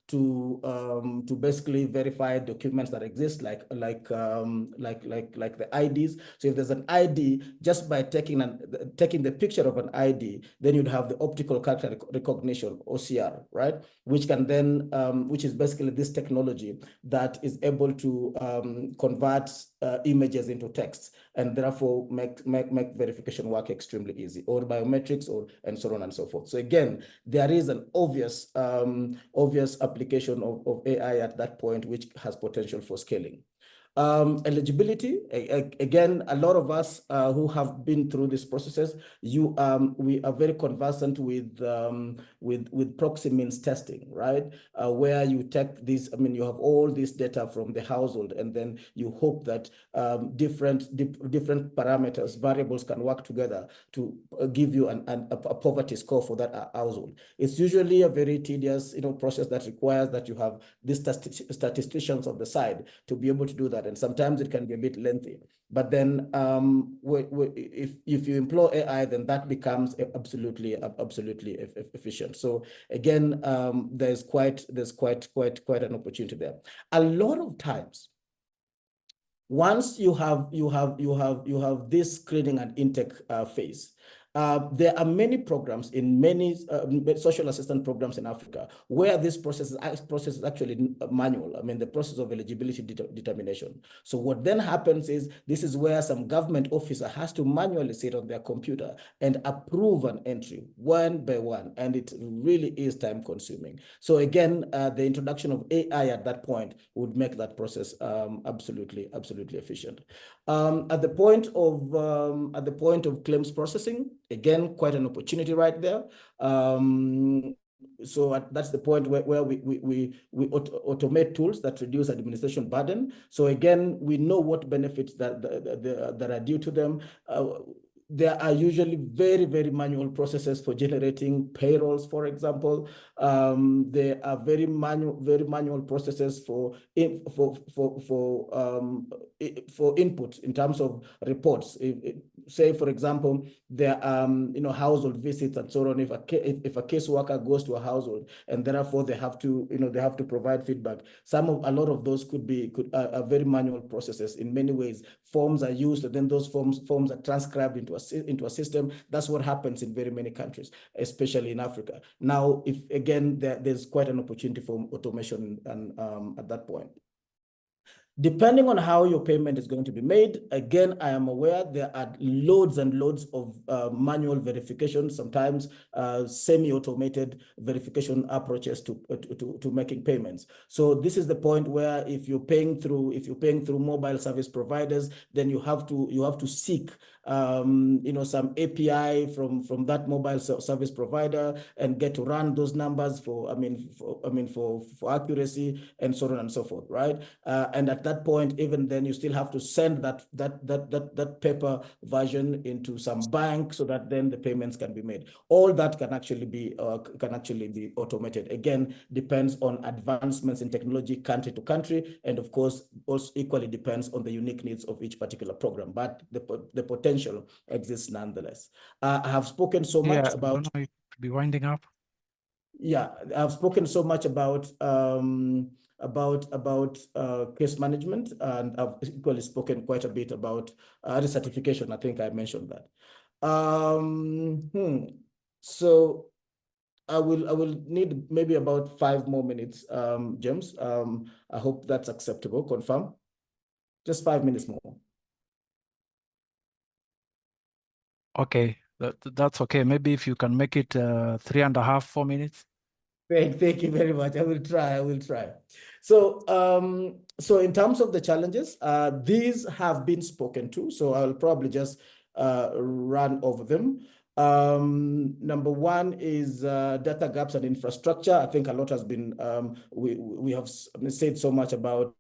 to basically verify documents that exist, like the IDs. So if there's an ID, just by taking the picture of an ID, then you'd have the optical character recognition, OCR, right? Which can then, which is basically this technology that is able to convert images into text, and therefore make verification work extremely easy, or biometrics, and so on and so forth. So again, there is an obvious application of AI at that point, which has potential for scaling. Eligibility, again, a lot of us who have been through these processes, we are very conversant with proxy means testing, right? Where you take this, you have all this data from the household, and then you hope that different parameters, variables can work together to give you a poverty score for that household. It's usually a very tedious, process that requires that you have these statisticians on the side to be able to do that. And sometimes it can be a bit lengthy, but then if you employ AI, then that becomes absolutely efficient. So again, there's quite an opportunity there. A lot of times, once you have this screening and intake phase, There are many programs in many social assistance programs in Africa where this process is actually manual. I mean, the process of eligibility determination. So what then happens is this is where some government officer has to manually sit on their computer and approve an entry one by one, and it really is time consuming. So again, the introduction of AI at that point would make that process absolutely efficient. At the point of claims processing, again, quite an opportunity right there. So that's the point where we automate tools that reduce administration burden. So again, we know what benefits that are due to them. There are usually very manual processes for generating payrolls, for example. There are very manual processes for input in terms of reports. Say, for example, there are household visits and so on. If a caseworker goes to a household and therefore they have to provide feedback, a lot of those are very manual processes. In many ways, forms are used, and then those forms are transcribed into a system. That's what happens in very many countries, especially in Africa. Now, if again, there's quite an opportunity for automation and at that point. Depending on how your payment is going to be made, again, I am aware there are loads and loads of manual verification, sometimes semi-automated verification approaches to making payments. So this is the point where if you're paying through mobile service providers, then you have to seek some API from that mobile service provider and get to run those numbers for accuracy and so on and so forth, right? And at that point, even then, you still have to send that paper version into some bank so that then the payments can be made. All that can actually be automated. Again, depends on advancements in technology country to country, and of course, also equally depends on the unique needs of each particular program. But the potential exists nonetheless. I have spoken so much about. Don't I be winding up? Yeah, I've spoken so much about case management, and I've equally spoken quite a bit about recertification. I think I mentioned that. So I will need maybe about 5 more minutes, James. I hope that's acceptable. Confirm. Just 5 minutes more. Okay, that's okay. Maybe if you can make it 3.5, 4 minutes. Thank you very much. I will try. So, so in terms of the challenges, these have been spoken to. So I'll probably just run over them. Number one is data gaps and infrastructure. I think a lot has been, we have said so much about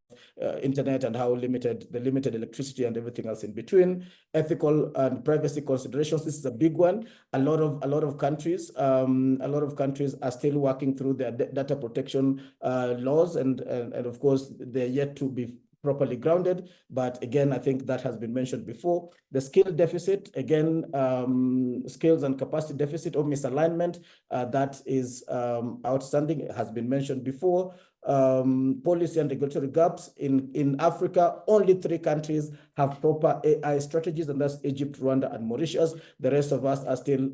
internet and how the limited electricity and everything else in between. Ethical and privacy considerations. This is a big one. A lot of countries are still working through their data protection laws, and of course they're yet to be properly grounded. But again, I think that has been mentioned before. The skill deficit, again, skills and capacity deficit or misalignment, that is outstanding. It has been mentioned before. Policy and regulatory gaps in Africa. Only 3 countries have proper AI strategies, and that's Egypt, Rwanda, and Mauritius. The rest of us are still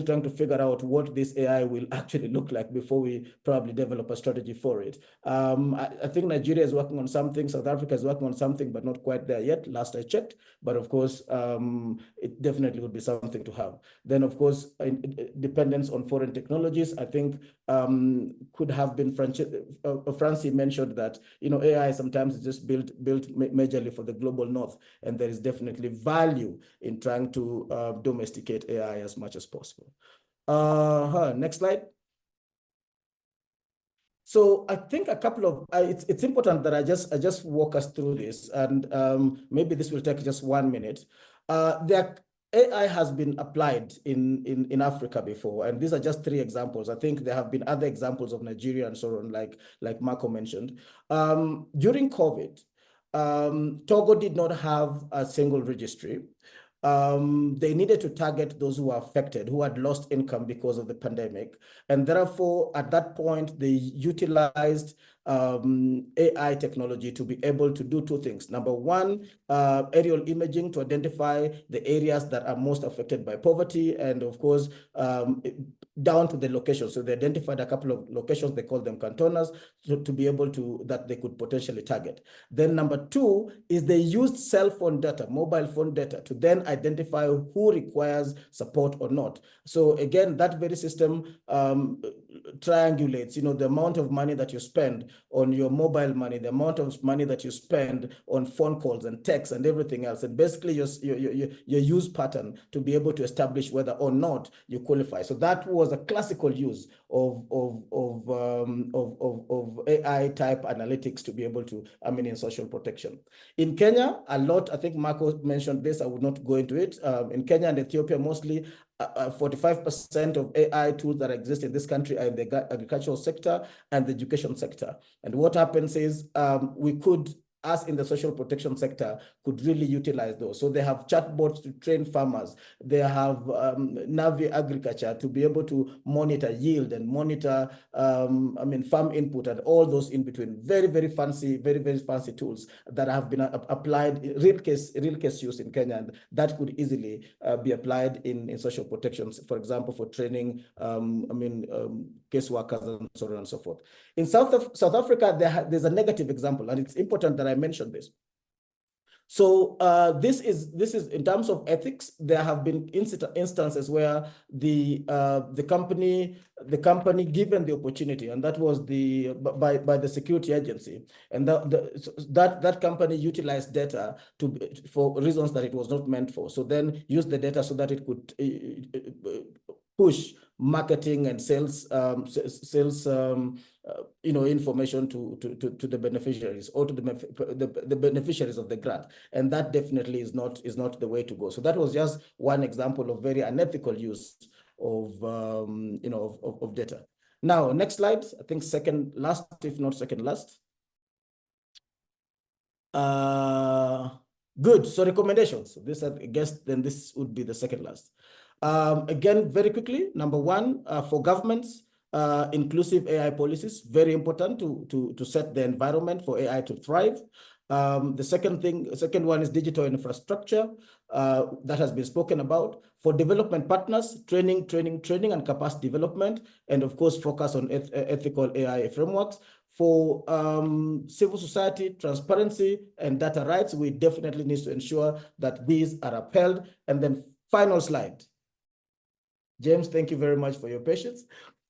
trying to figure out what this AI will actually look like before we probably develop a strategy for it. I think Nigeria is working on something, South Africa is working on something, but not quite there yet, last I checked. But of course, it definitely would be something to have. Then, of course, dependence on foreign technologies, I think could have been, Francie mentioned that, AI sometimes is just built majorly for the global north, and there is definitely value in trying to domesticate AI as much as possible. Next slide. So I think a couple of, it's important that I just walk us through this, and maybe this will take just 1 minute. AI has been applied in Africa before, and these are just 3 examples. I think there have been other examples of Nigeria and so on, like Marco mentioned. During COVID, Togo did not have a single registry. They needed to target those who were affected, who had lost income because of the pandemic. And therefore, at that point, they utilized AI technology to be able to do two things. Number one, aerial imaging to identify the areas that are most affected by poverty, and of course, down to the location. So they identified a couple of locations, they call them cantonas, to be able to, that they could potentially target. Then number two is they used cell phone data, mobile phone data, to then identify who requires support or not. So again, that very system triangulates, the amount of money that you spend on your mobile money, the amount of money that you spend on phone calls and texts and everything else, and basically your use pattern to be able to establish whether or not you qualify. So that was a classical use of AI type analytics to be able to, in social protection. In Kenya, a lot, I think Marco mentioned this, I would not go into it. In Kenya and Ethiopia, mostly 45% of AI tools that exist in this country are in the agricultural sector and the education sector. And what happens is we could, us in the social protection sector, could really utilize those. So they have chatbots to train farmers. They have Navi agriculture to be able to monitor yield and monitor, farm input and all those in between. Very, very fancy tools that have been applied, real case use in Kenya, and that could easily be applied in social protections, for example, for training, case workers and so on and so forth. In South Africa, there's a negative example, and it's important that I mention this. So this is in terms of ethics. There have been instances where the company given the opportunity, and that was by the security agency, and that company utilized data for reasons that it was not meant for. So then used the data so that it could push marketing and sales information to the beneficiaries, or to the beneficiaries of the grant, and that definitely is not the way to go. So that was just one example of very unethical use of data. Now, next slide. I think second last, if not second last. Good. So recommendations. This, I guess, then this would be the second last. Again, very quickly. Number one, for governments, inclusive AI policies, very important to set the environment for AI to thrive. The second one is digital infrastructure that has been spoken about. For development partners, training and capacity development, and of course, focus on ethical AI frameworks. For civil society, transparency, and data rights, we definitely need to ensure that these are upheld. And then final slide. James, thank you very much for your patience.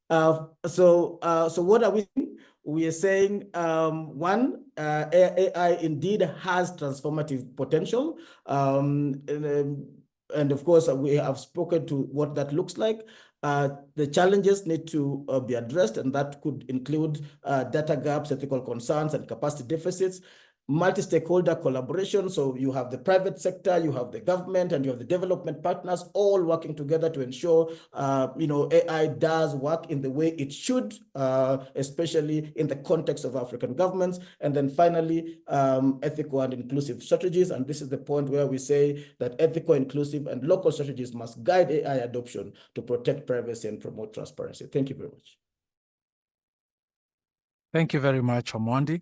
So what are we saying? We are saying, one, AI indeed has transformative potential. And of course, we have spoken to what that looks like. The challenges need to be addressed, and that could include data gaps, ethical concerns, and capacity deficits. Multi-stakeholder collaboration. So you have the private sector, you have the government, and you have the development partners all working together to ensure, AI does work in the way it should, especially in the context of African governments. And then finally, ethical and inclusive strategies. And this is the point where we say that ethical, inclusive, and local strategies must guide AI adoption to protect privacy and promote transparency. Thank you very much. Thank you very much, Omondi.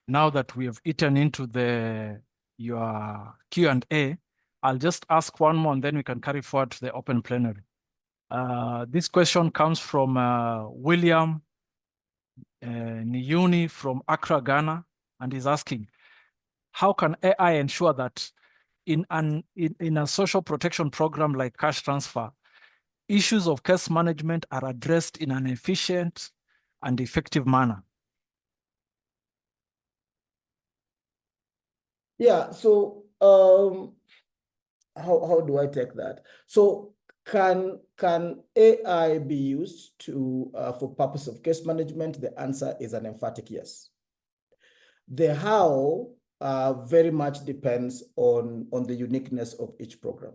Now that we have eaten into your Q&A, I'll just ask one more, and then we can carry forward to the open plenary. This question comes from William Niyuni from Accra, Ghana, and he's asking, how can AI ensure that in a social protection program like cash transfer, issues of case management are addressed in an efficient and effective manner? Yeah, so how do I take that? So can AI be used for purpose of case management? The answer is an emphatic yes. The how very much depends on the uniqueness of each program.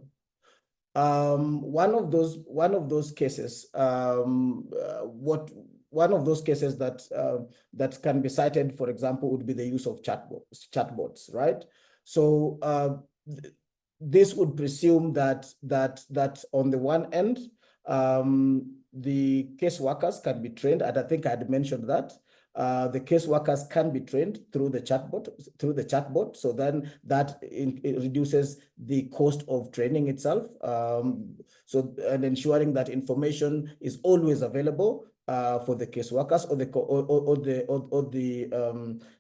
One of those cases, one of those cases that can be cited, for example, would be the use of chatbots, right? So this would presume that on the one end, the caseworkers can be trained, and I think I had mentioned that. The caseworkers can be trained through the chatbot. So then that it reduces the cost of training itself. And ensuring that information is always available for the caseworkers or the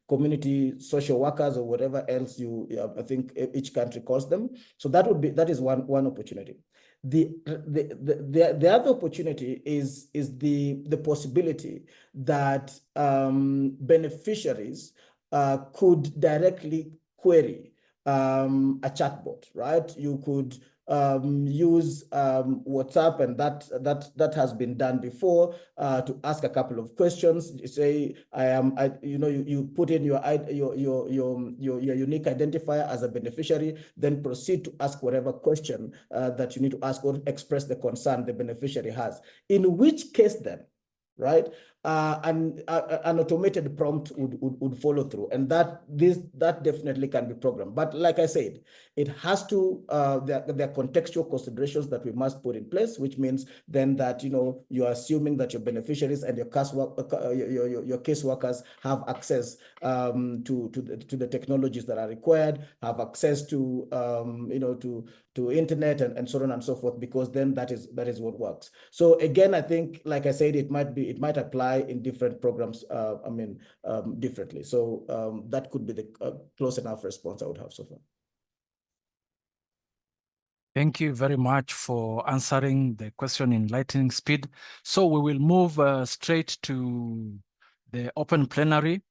community social workers or whatever else I think each country calls them. So that is one opportunity. The other opportunity is the possibility that beneficiaries could directly query a chatbot, right? You could use WhatsApp, and that has been done before, to ask a couple of questions. You say, you put in your unique identifier as a beneficiary, then proceed to ask whatever question that you need to ask or express the concern the beneficiary has. In which case then, right? An automated prompt would follow through, and that definitely can be programmed. But like I said, it has to there are contextual considerations that we must put in place, which means then that you are assuming that your beneficiaries and your caseworkers have access to the technologies that are required, have access to to internet and so on and so forth, because then that is what works. So again, I think, like I said, it might apply in different programs, differently. So that could be the close enough response I would have so far. Thank you very much for answering the question in lightning speed. So we will move straight to the open plenary.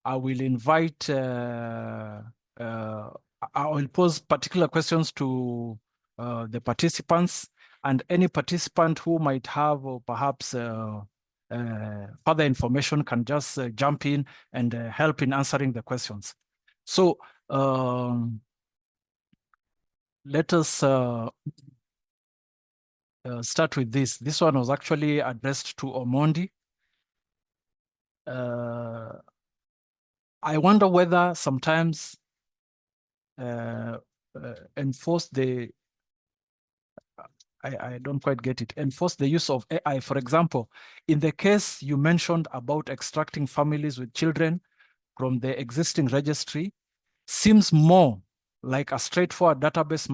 I will invite, I will pose particular questions to the participants, and any participant who might have or perhaps further information can just jump in and help in answering the questions. So let us start with this. This one was actually addressed to Omondi. I wonder whether sometimes enforce the, I don't quite get it, enforce the use of AI. For example, in the case you mentioned about extracting families with children from the existing registry, seems more like a straightforward database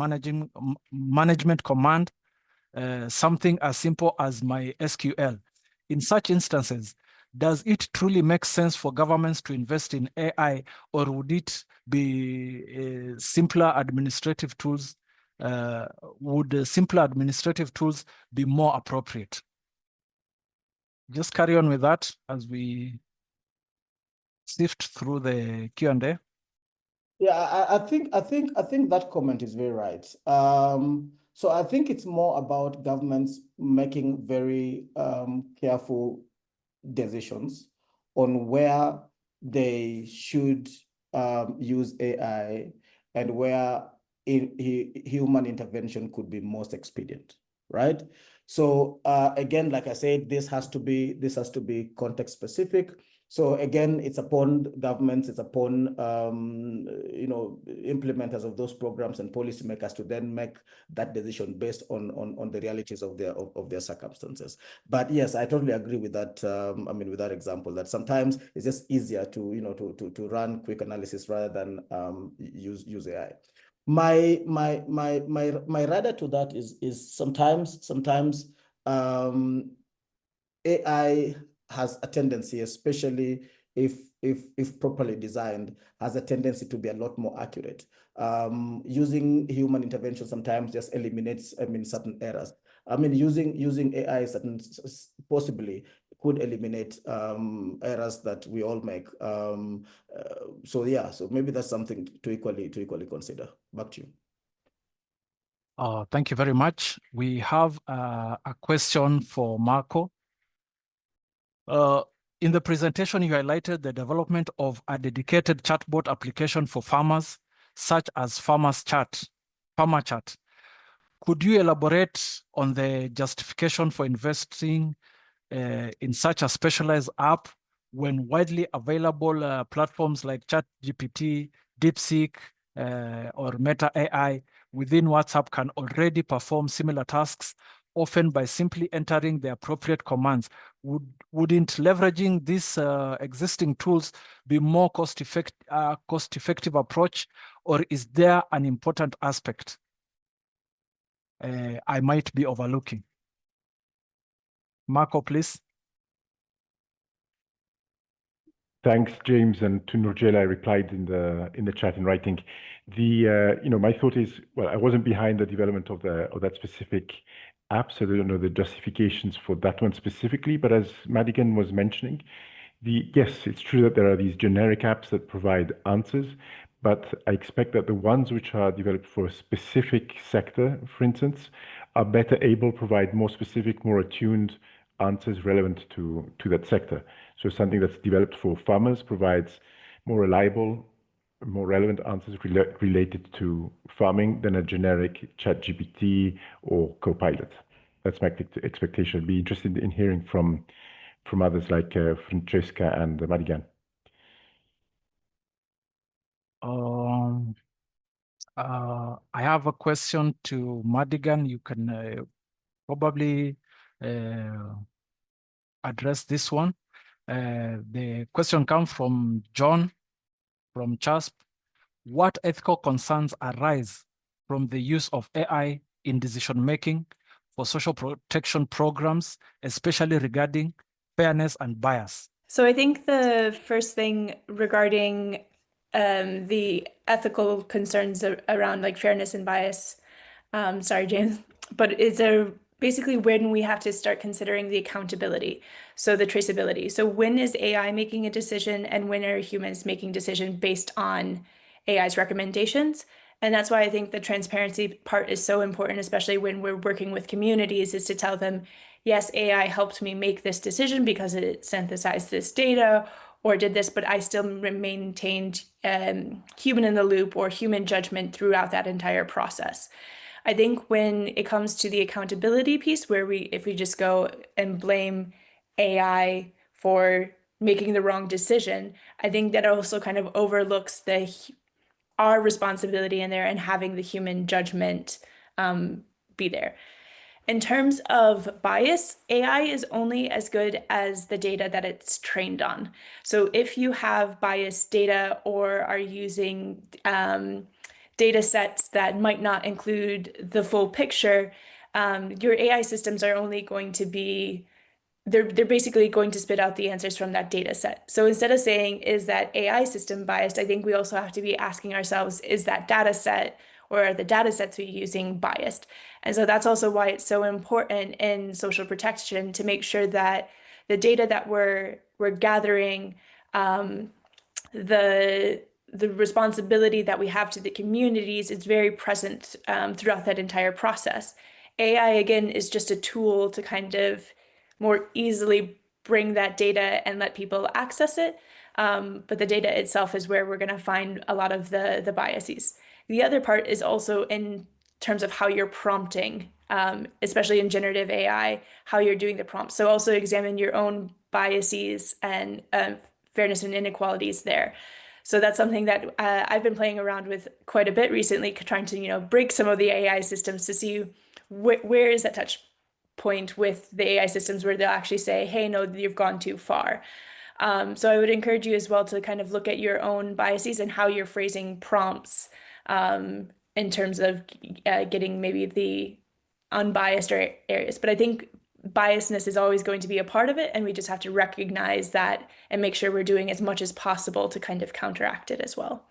management command, something as simple as MySQL. In such instances, does it truly make sense for governments to invest in AI, or would it be simpler administrative tools? Would simpler administrative tools be more appropriate? Just carry on with that as we sift through the Q&A. Yeah, I think that comment is very right. So I think it's more about governments making very careful decisions on where they should use AI and where human intervention could be most expedient, right? So again, like I said, this has to be context specific. So again, it's upon governments, it's upon implementers of those programs and policymakers to then make that decision based on the realities of their circumstances. But yes, I totally agree with that. With that example, that sometimes it's just easier to run quick analysis rather than use AI. My rider to that is sometimes AI has a tendency, especially if properly designed, has a tendency to be a lot more accurate. Using human intervention sometimes just eliminates certain errors. Using AI possibly could eliminate errors that we all make. So maybe that's something to equally consider. Back to you. Thank you very much. We have a question for Marco. In the presentation, you highlighted the development of a dedicated chatbot application for farmers, such as Farmer Chat. Could you elaborate on the justification for investing in such a specialized app when widely available platforms like ChatGPT, DeepSeek, or Meta AI within WhatsApp can already perform similar tasks often by simply entering the appropriate commands. Wouldn't leveraging these existing tools be more cost-effective approach, or is there an important aspect I might be overlooking? Marco, please. Thanks, James, and to Nurjela, I replied in the chat in writing. My thought is, well, I wasn't behind the development of that specific app, so I don't know the justifications for that one specifically. But as Madigan was mentioning, yes, it's true that there are these generic apps that provide answers, but I expect that the ones which are developed for a specific sector, for instance, are better able to provide more specific, more attuned answers relevant to that sector. So something that's developed for farmers provides more reliable, more relevant answers related to farming than a generic ChatGPT or Copilot. That's my expectation. I'd be interested in hearing from others like Francesca and Madigan. I have a question to Madigan. You can probably address this one. The question comes from John from CHASP. What ethical concerns arise from the use of AI in decision-making for social protection programs, especially regarding fairness and bias? So I think the first thing regarding the ethical concerns around like fairness and bias, sorry, James, but is there basically when we have to start considering the accountability, so the traceability. So when is AI making a decision and when are humans making decision based on AI's recommendations? And that's why I think the transparency part is so important, especially when we're working with communities, is to tell them, yes, AI helped me make this decision because it synthesized this data or did this, but I still maintained human in the loop or human judgment throughout that entire process. I think when it comes to the accountability piece, where if we just go and blame AI for making the wrong decision, I think that also kind of overlooks our responsibility in there and having the human judgment be there. In terms of bias, AI is only as good as the data that it's trained on. So if you have biased data or are using data sets that might not include the full picture, your AI systems are only going to be, they're basically going to spit out the answers from that data set. So instead of saying, is that AI system biased, I think we also have to be asking ourselves, is that data set or are the data sets we're using biased? And so that's also why it's so important in social protection to make sure that the data that we're gathering, the responsibility that we have to the communities is very present throughout that entire process. AI, again, is just a tool to kind of more easily bring that data and let people access it. But the data itself is where we're going to find a lot of the biases. The other part is also in terms of how you're prompting, especially in generative AI, how you're doing the prompts. So also examine your own biases and fairness and inequalities there. So that's something that I've been playing around with quite a bit recently, trying to break some of the AI systems to see where is that touch point with the AI systems where they'll actually say, hey, no, you've gone too far. So I would encourage you as well to kind of look at your own biases and how you're phrasing prompts in terms of getting maybe the unbiased areas. But I think biasness is always going to be a part of it, and we just have to recognize that and make sure we're doing as much as possible to kind of counteract it as well.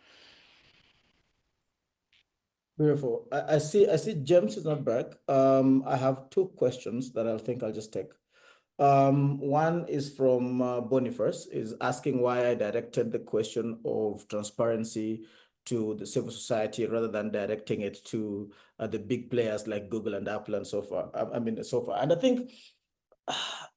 Beautiful. I see James is not back. I have two questions that I think I'll just take. One is from Boniface, is asking why I directed the question of transparency to the civil society rather than directing it to the big players like Google and Apple and so far. And I think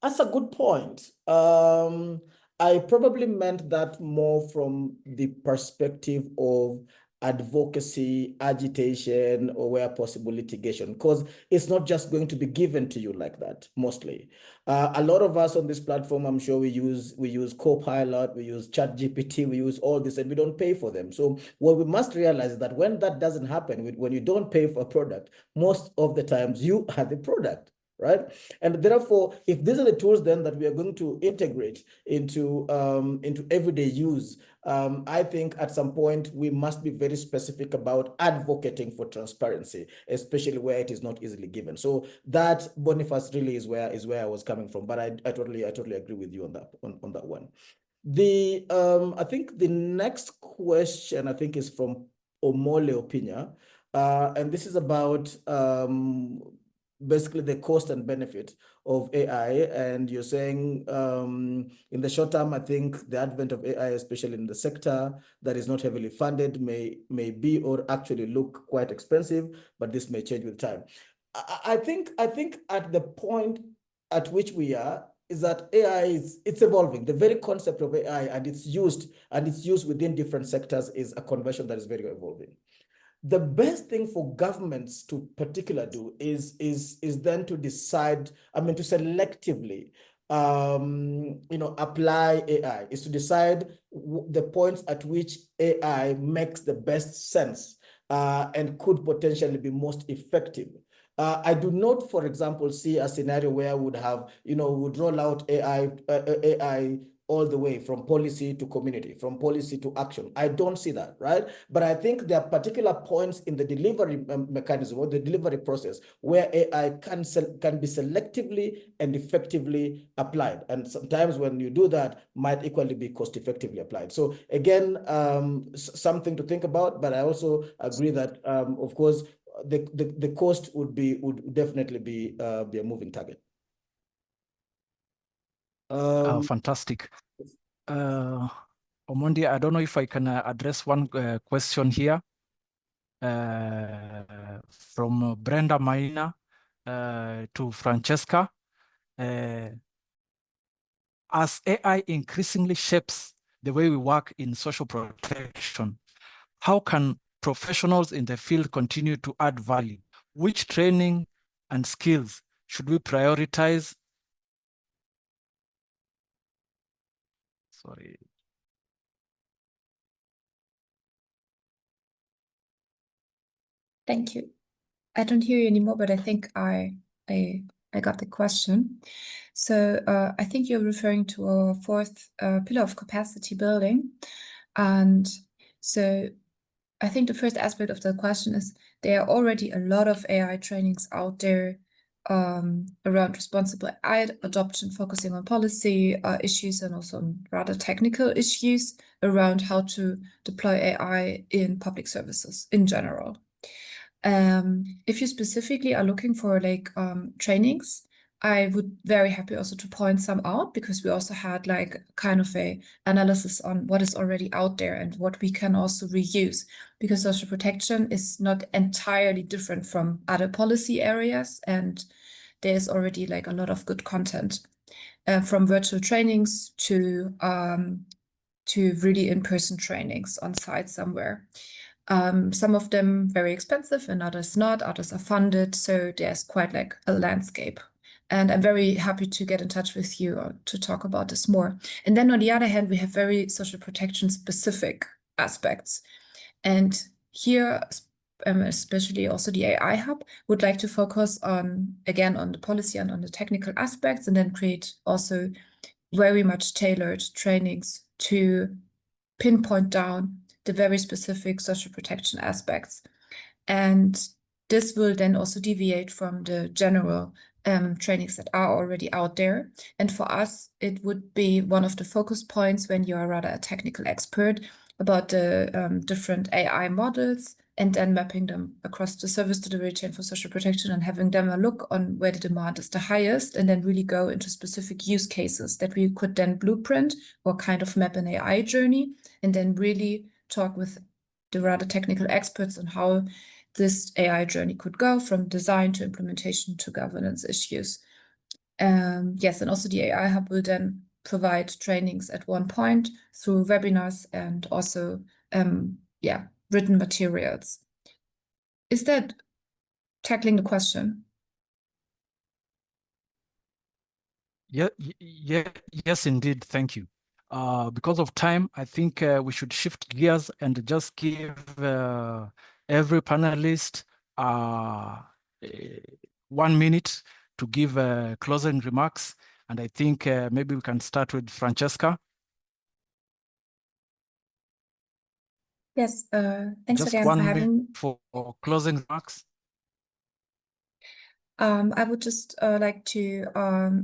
that's a good point. I probably meant that more from the perspective of advocacy, agitation, or where possible litigation, because it's not just going to be given to you like that, mostly. A lot of us on this platform, I'm sure we use Copilot, we use ChatGPT, we use all this, and we don't pay for them. So what we must realize is that when that doesn't happen, when you don't pay for a product, most of the times you are the product, right? And therefore, if these are the tools then that we are going to integrate into everyday use, I think at some point we must be very specific about advocating for transparency, especially where it is not easily given. So that, Boniface, really is where I was coming from. But I totally agree with you on that one. I think the next question is from Omole Opinia, and this is about basically the cost and benefit of AI. And you're saying in the short term, I think the advent of AI, especially in the sector that is not heavily funded, may be or actually look quite expensive, but this may change with time. I think at the point at which we are is that AI it's evolving. The very concept of AI and its use within different sectors is a conversion that is very evolving. The best thing for governments to particularly do is then to decide, to selectively apply AI, is to decide the points at which AI makes the best sense and could potentially be most effective. I do not, for example, see a scenario where would roll out AI all the way from policy to community, from policy to action. I don't see that, right? But I think there are particular points in the delivery mechanism or the delivery process where AI can be selectively and effectively applied. And sometimes when you do that, might equally be cost effectively applied. So again, something to think about, but I also agree that, of course, the cost would definitely be a moving target. Fantastic. Omondi, I don't know if I can address one question here from Brenda Maina to Francesca. As AI increasingly shapes the way we work in social protection, how can professionals in the field continue to add value? Which training and skills should we prioritize? Sorry. Thank you. I don't hear you anymore, but I think I got the question. So I think you're referring to our fourth pillar of capacity building. And so I think the first aspect of the question is there are already a lot of AI trainings out there around responsible AI adoption, focusing on policy issues and also on rather technical issues around how to deploy AI in public services in general. If you specifically are looking for like trainings, I would very happy also to point some out, because we also had like kind of a analysis on what is already out there and what we can also reuse, because social protection is not entirely different from other policy areas, and there's already like a lot of good content from virtual trainings to really in-person trainings on site somewhere. Some of them very expensive and others not, others are funded. So there's quite like a landscape. And I'm very happy to get in touch with you to talk about this more. And then on the other hand, we have very social protection specific aspects. And here, especially also the AI Hub, would like to focus on, again, on the policy and on the technical aspects, and then create also very much tailored trainings to pinpoint down the very specific social protection aspects. And this will then also deviate from the general trainings that are already out there. And for us, it would be one of the focus points when you are rather a technical expert about the different AI models, and then mapping them across the service delivery chain for social protection and having them a look on where the demand is the highest, and then really go into specific use cases that we could then blueprint or kind of map an AI journey, and then really talk with the rather technical experts on how this AI journey could go from design to implementation to governance issues. Yes, and also the AI Hub will then provide trainings at one point through webinars and also, written materials. Is that tackling the question? Yes, indeed. Thank you. Because of time, I think we should shift gears and just give every panelist 1 minute to give closing remarks. And I think maybe we can start with Francesca. Yes, thanks Just again one for having me. for closing remarks. I would just like to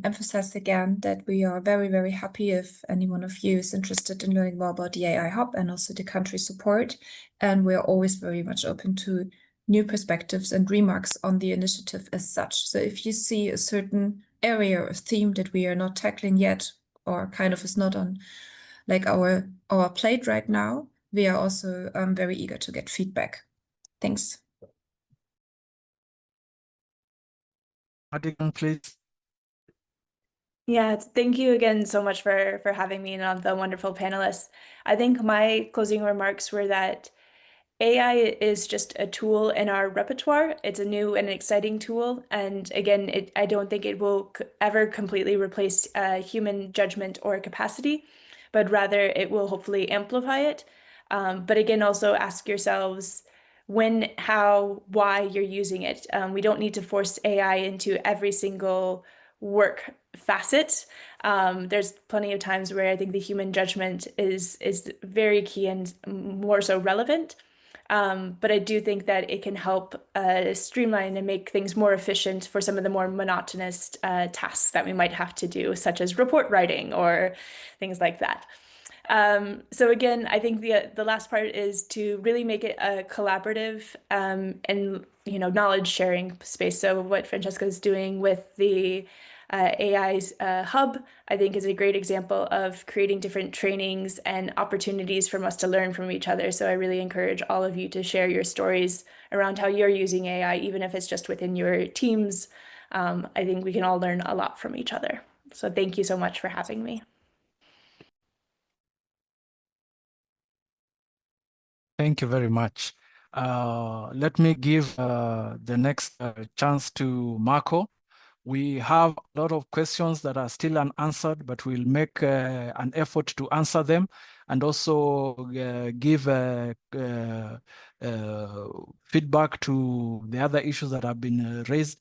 emphasize again that we are very, very happy if any one of you is interested in learning more about the AI Hub and also the country support. And we are always very much open to new perspectives and remarks on the initiative as such. So if you see a certain area or theme that we are not tackling yet, or kind of is not on like our plate right now, we are also very eager to get feedback. Thanks. Madigan, please. Yeah, thank you again so much for having me and all the wonderful panelists. I think my closing remarks were that AI is just a tool in our repertoire. It's a new and exciting tool. And again, I don't think it will ever completely replace human judgment or capacity, but rather it will hopefully amplify it. But again, also ask yourselves when, how, why you're using it. We don't need to force AI into every single work facet. There's plenty of times where I think the human judgment is very key and more so relevant. But I do think that it can help streamline and make things more efficient for some of the more monotonous tasks that we might have to do, such as report writing or things like that. So again, I think the last part is to really make it a collaborative and knowledge sharing space. So what Francesca is doing with the AI's hub, I think, is a great example of creating different trainings and opportunities for us to learn from each other. So I really encourage all of you to share your stories around how you're using AI, even if it's just within your teams. I think we can all learn a lot from each other. So thank you so much for having me. Thank you very much. Let me give the next chance to Marco. We have a lot of questions that are still unanswered, but we'll make an effort to answer them and also give feedback to the other issues that have been raised.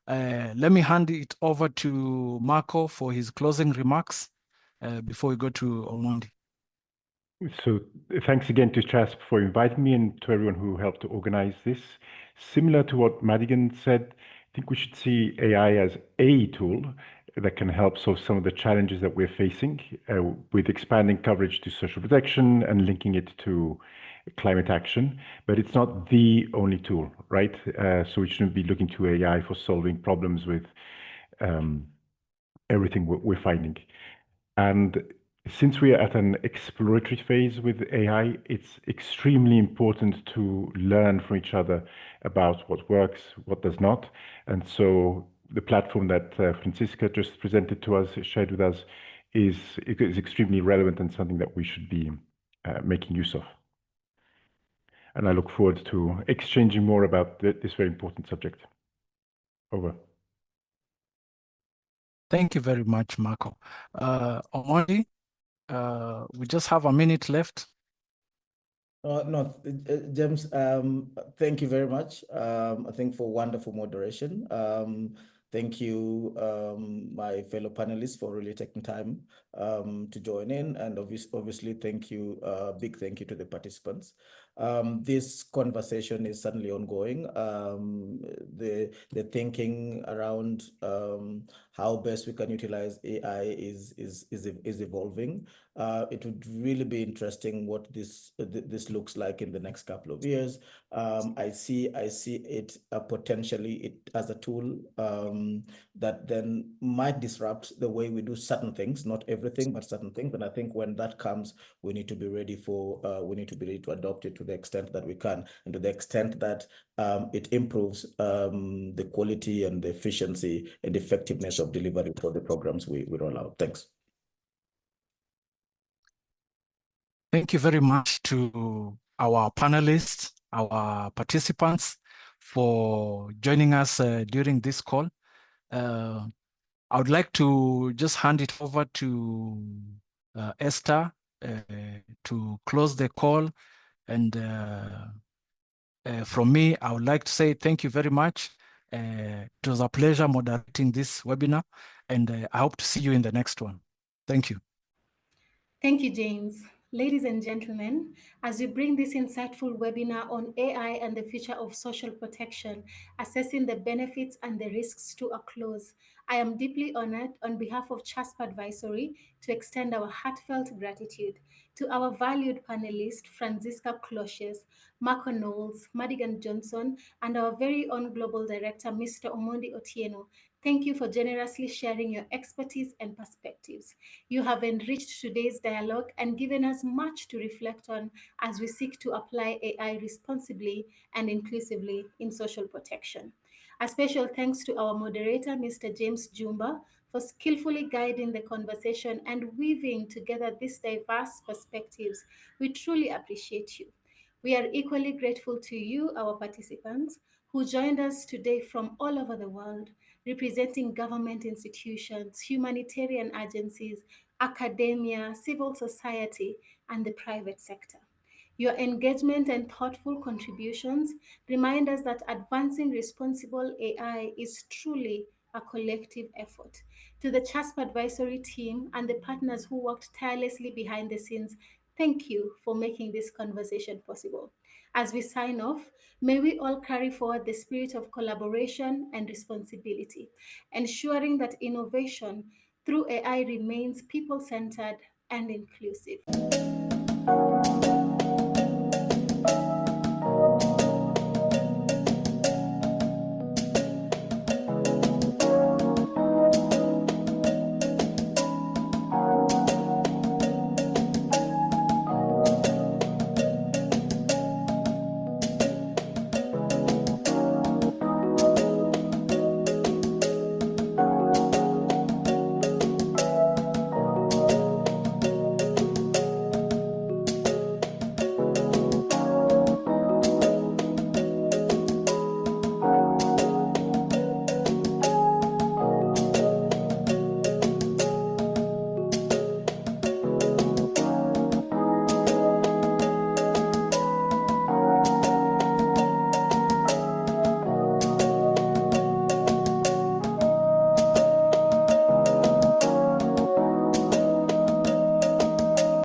Let me hand it over to Marco for his closing remarks before we go to Omondi. So thanks again to CHASP for inviting me and to everyone who helped to organize this. Similar to what Madigan said, I think we should see AI as a tool that can help solve some of the challenges that we're facing with expanding coverage to social protection and linking it to climate action. But it's not the only tool, right? So we shouldn't be looking to AI for solving problems with everything we're finding. And since we are at an exploratory phase with AI, it's extremely important to learn from each other about what works, what does not. And so the platform that Francisca just presented to us, shared with us, is extremely relevant and something that we should be making use of. And I look forward to exchanging more about this very important subject. Over. Thank you very much, Marco. Omondi, we just have a minute left. No, James, thank you very much. I think for wonderful moderation. Thank you, my fellow panelists, for really taking time to join in. And obviously, thank you, big thank you to the participants. This conversation is certainly ongoing. The thinking around how best we can utilize AI is evolving. It would really be interesting what this looks like in the next couple of years. I see it potentially as a tool that then might disrupt the way we do certain things, not everything, but certain things. And I think when that comes, we need to be ready to adopt it to the extent that we can, and to the extent that it improves the quality and the efficiency and effectiveness of delivery for the programs we roll out. Thanks. Thank you very much to our panelists, our participants, for joining us during this call. I would like to just hand it over to Esther to close the call. And from me, I would like to say thank you very much. It was a pleasure moderating this webinar, and I hope to see you in the next one. Thank you. Thank you, James. Ladies and gentlemen, as we bring this insightful webinar on AI and the future of social protection, assessing the benefits and the risks to a close, I am deeply honored on behalf of CHASP Advisory to extend our heartfelt gratitude to our valued panelists, Franziska Cloches, Marco Knowles, Madigan Johnson, and our very own Global Director, Mr. Omondi Otieno. Thank you for generously sharing your expertise and perspectives. You have enriched today's dialogue and given us much to reflect on as we seek to apply AI responsibly and inclusively in social protection. A special thanks to our moderator, Mr. James Jumba, for skillfully guiding the conversation and weaving together these diverse perspectives. We truly appreciate you. We are equally grateful to you, our participants, who joined us today from all over the world, representing government institutions, humanitarian agencies, academia, civil society, and the private sector. Your engagement and thoughtful contributions remind us that advancing responsible AI is truly a collective effort. To the CHASP advisory team and the partners who worked tirelessly behind the scenes, thank you for making this conversation possible. As we sign off, may we all carry forward the spirit of collaboration and responsibility, ensuring that innovation through AI remains people-centered and inclusive.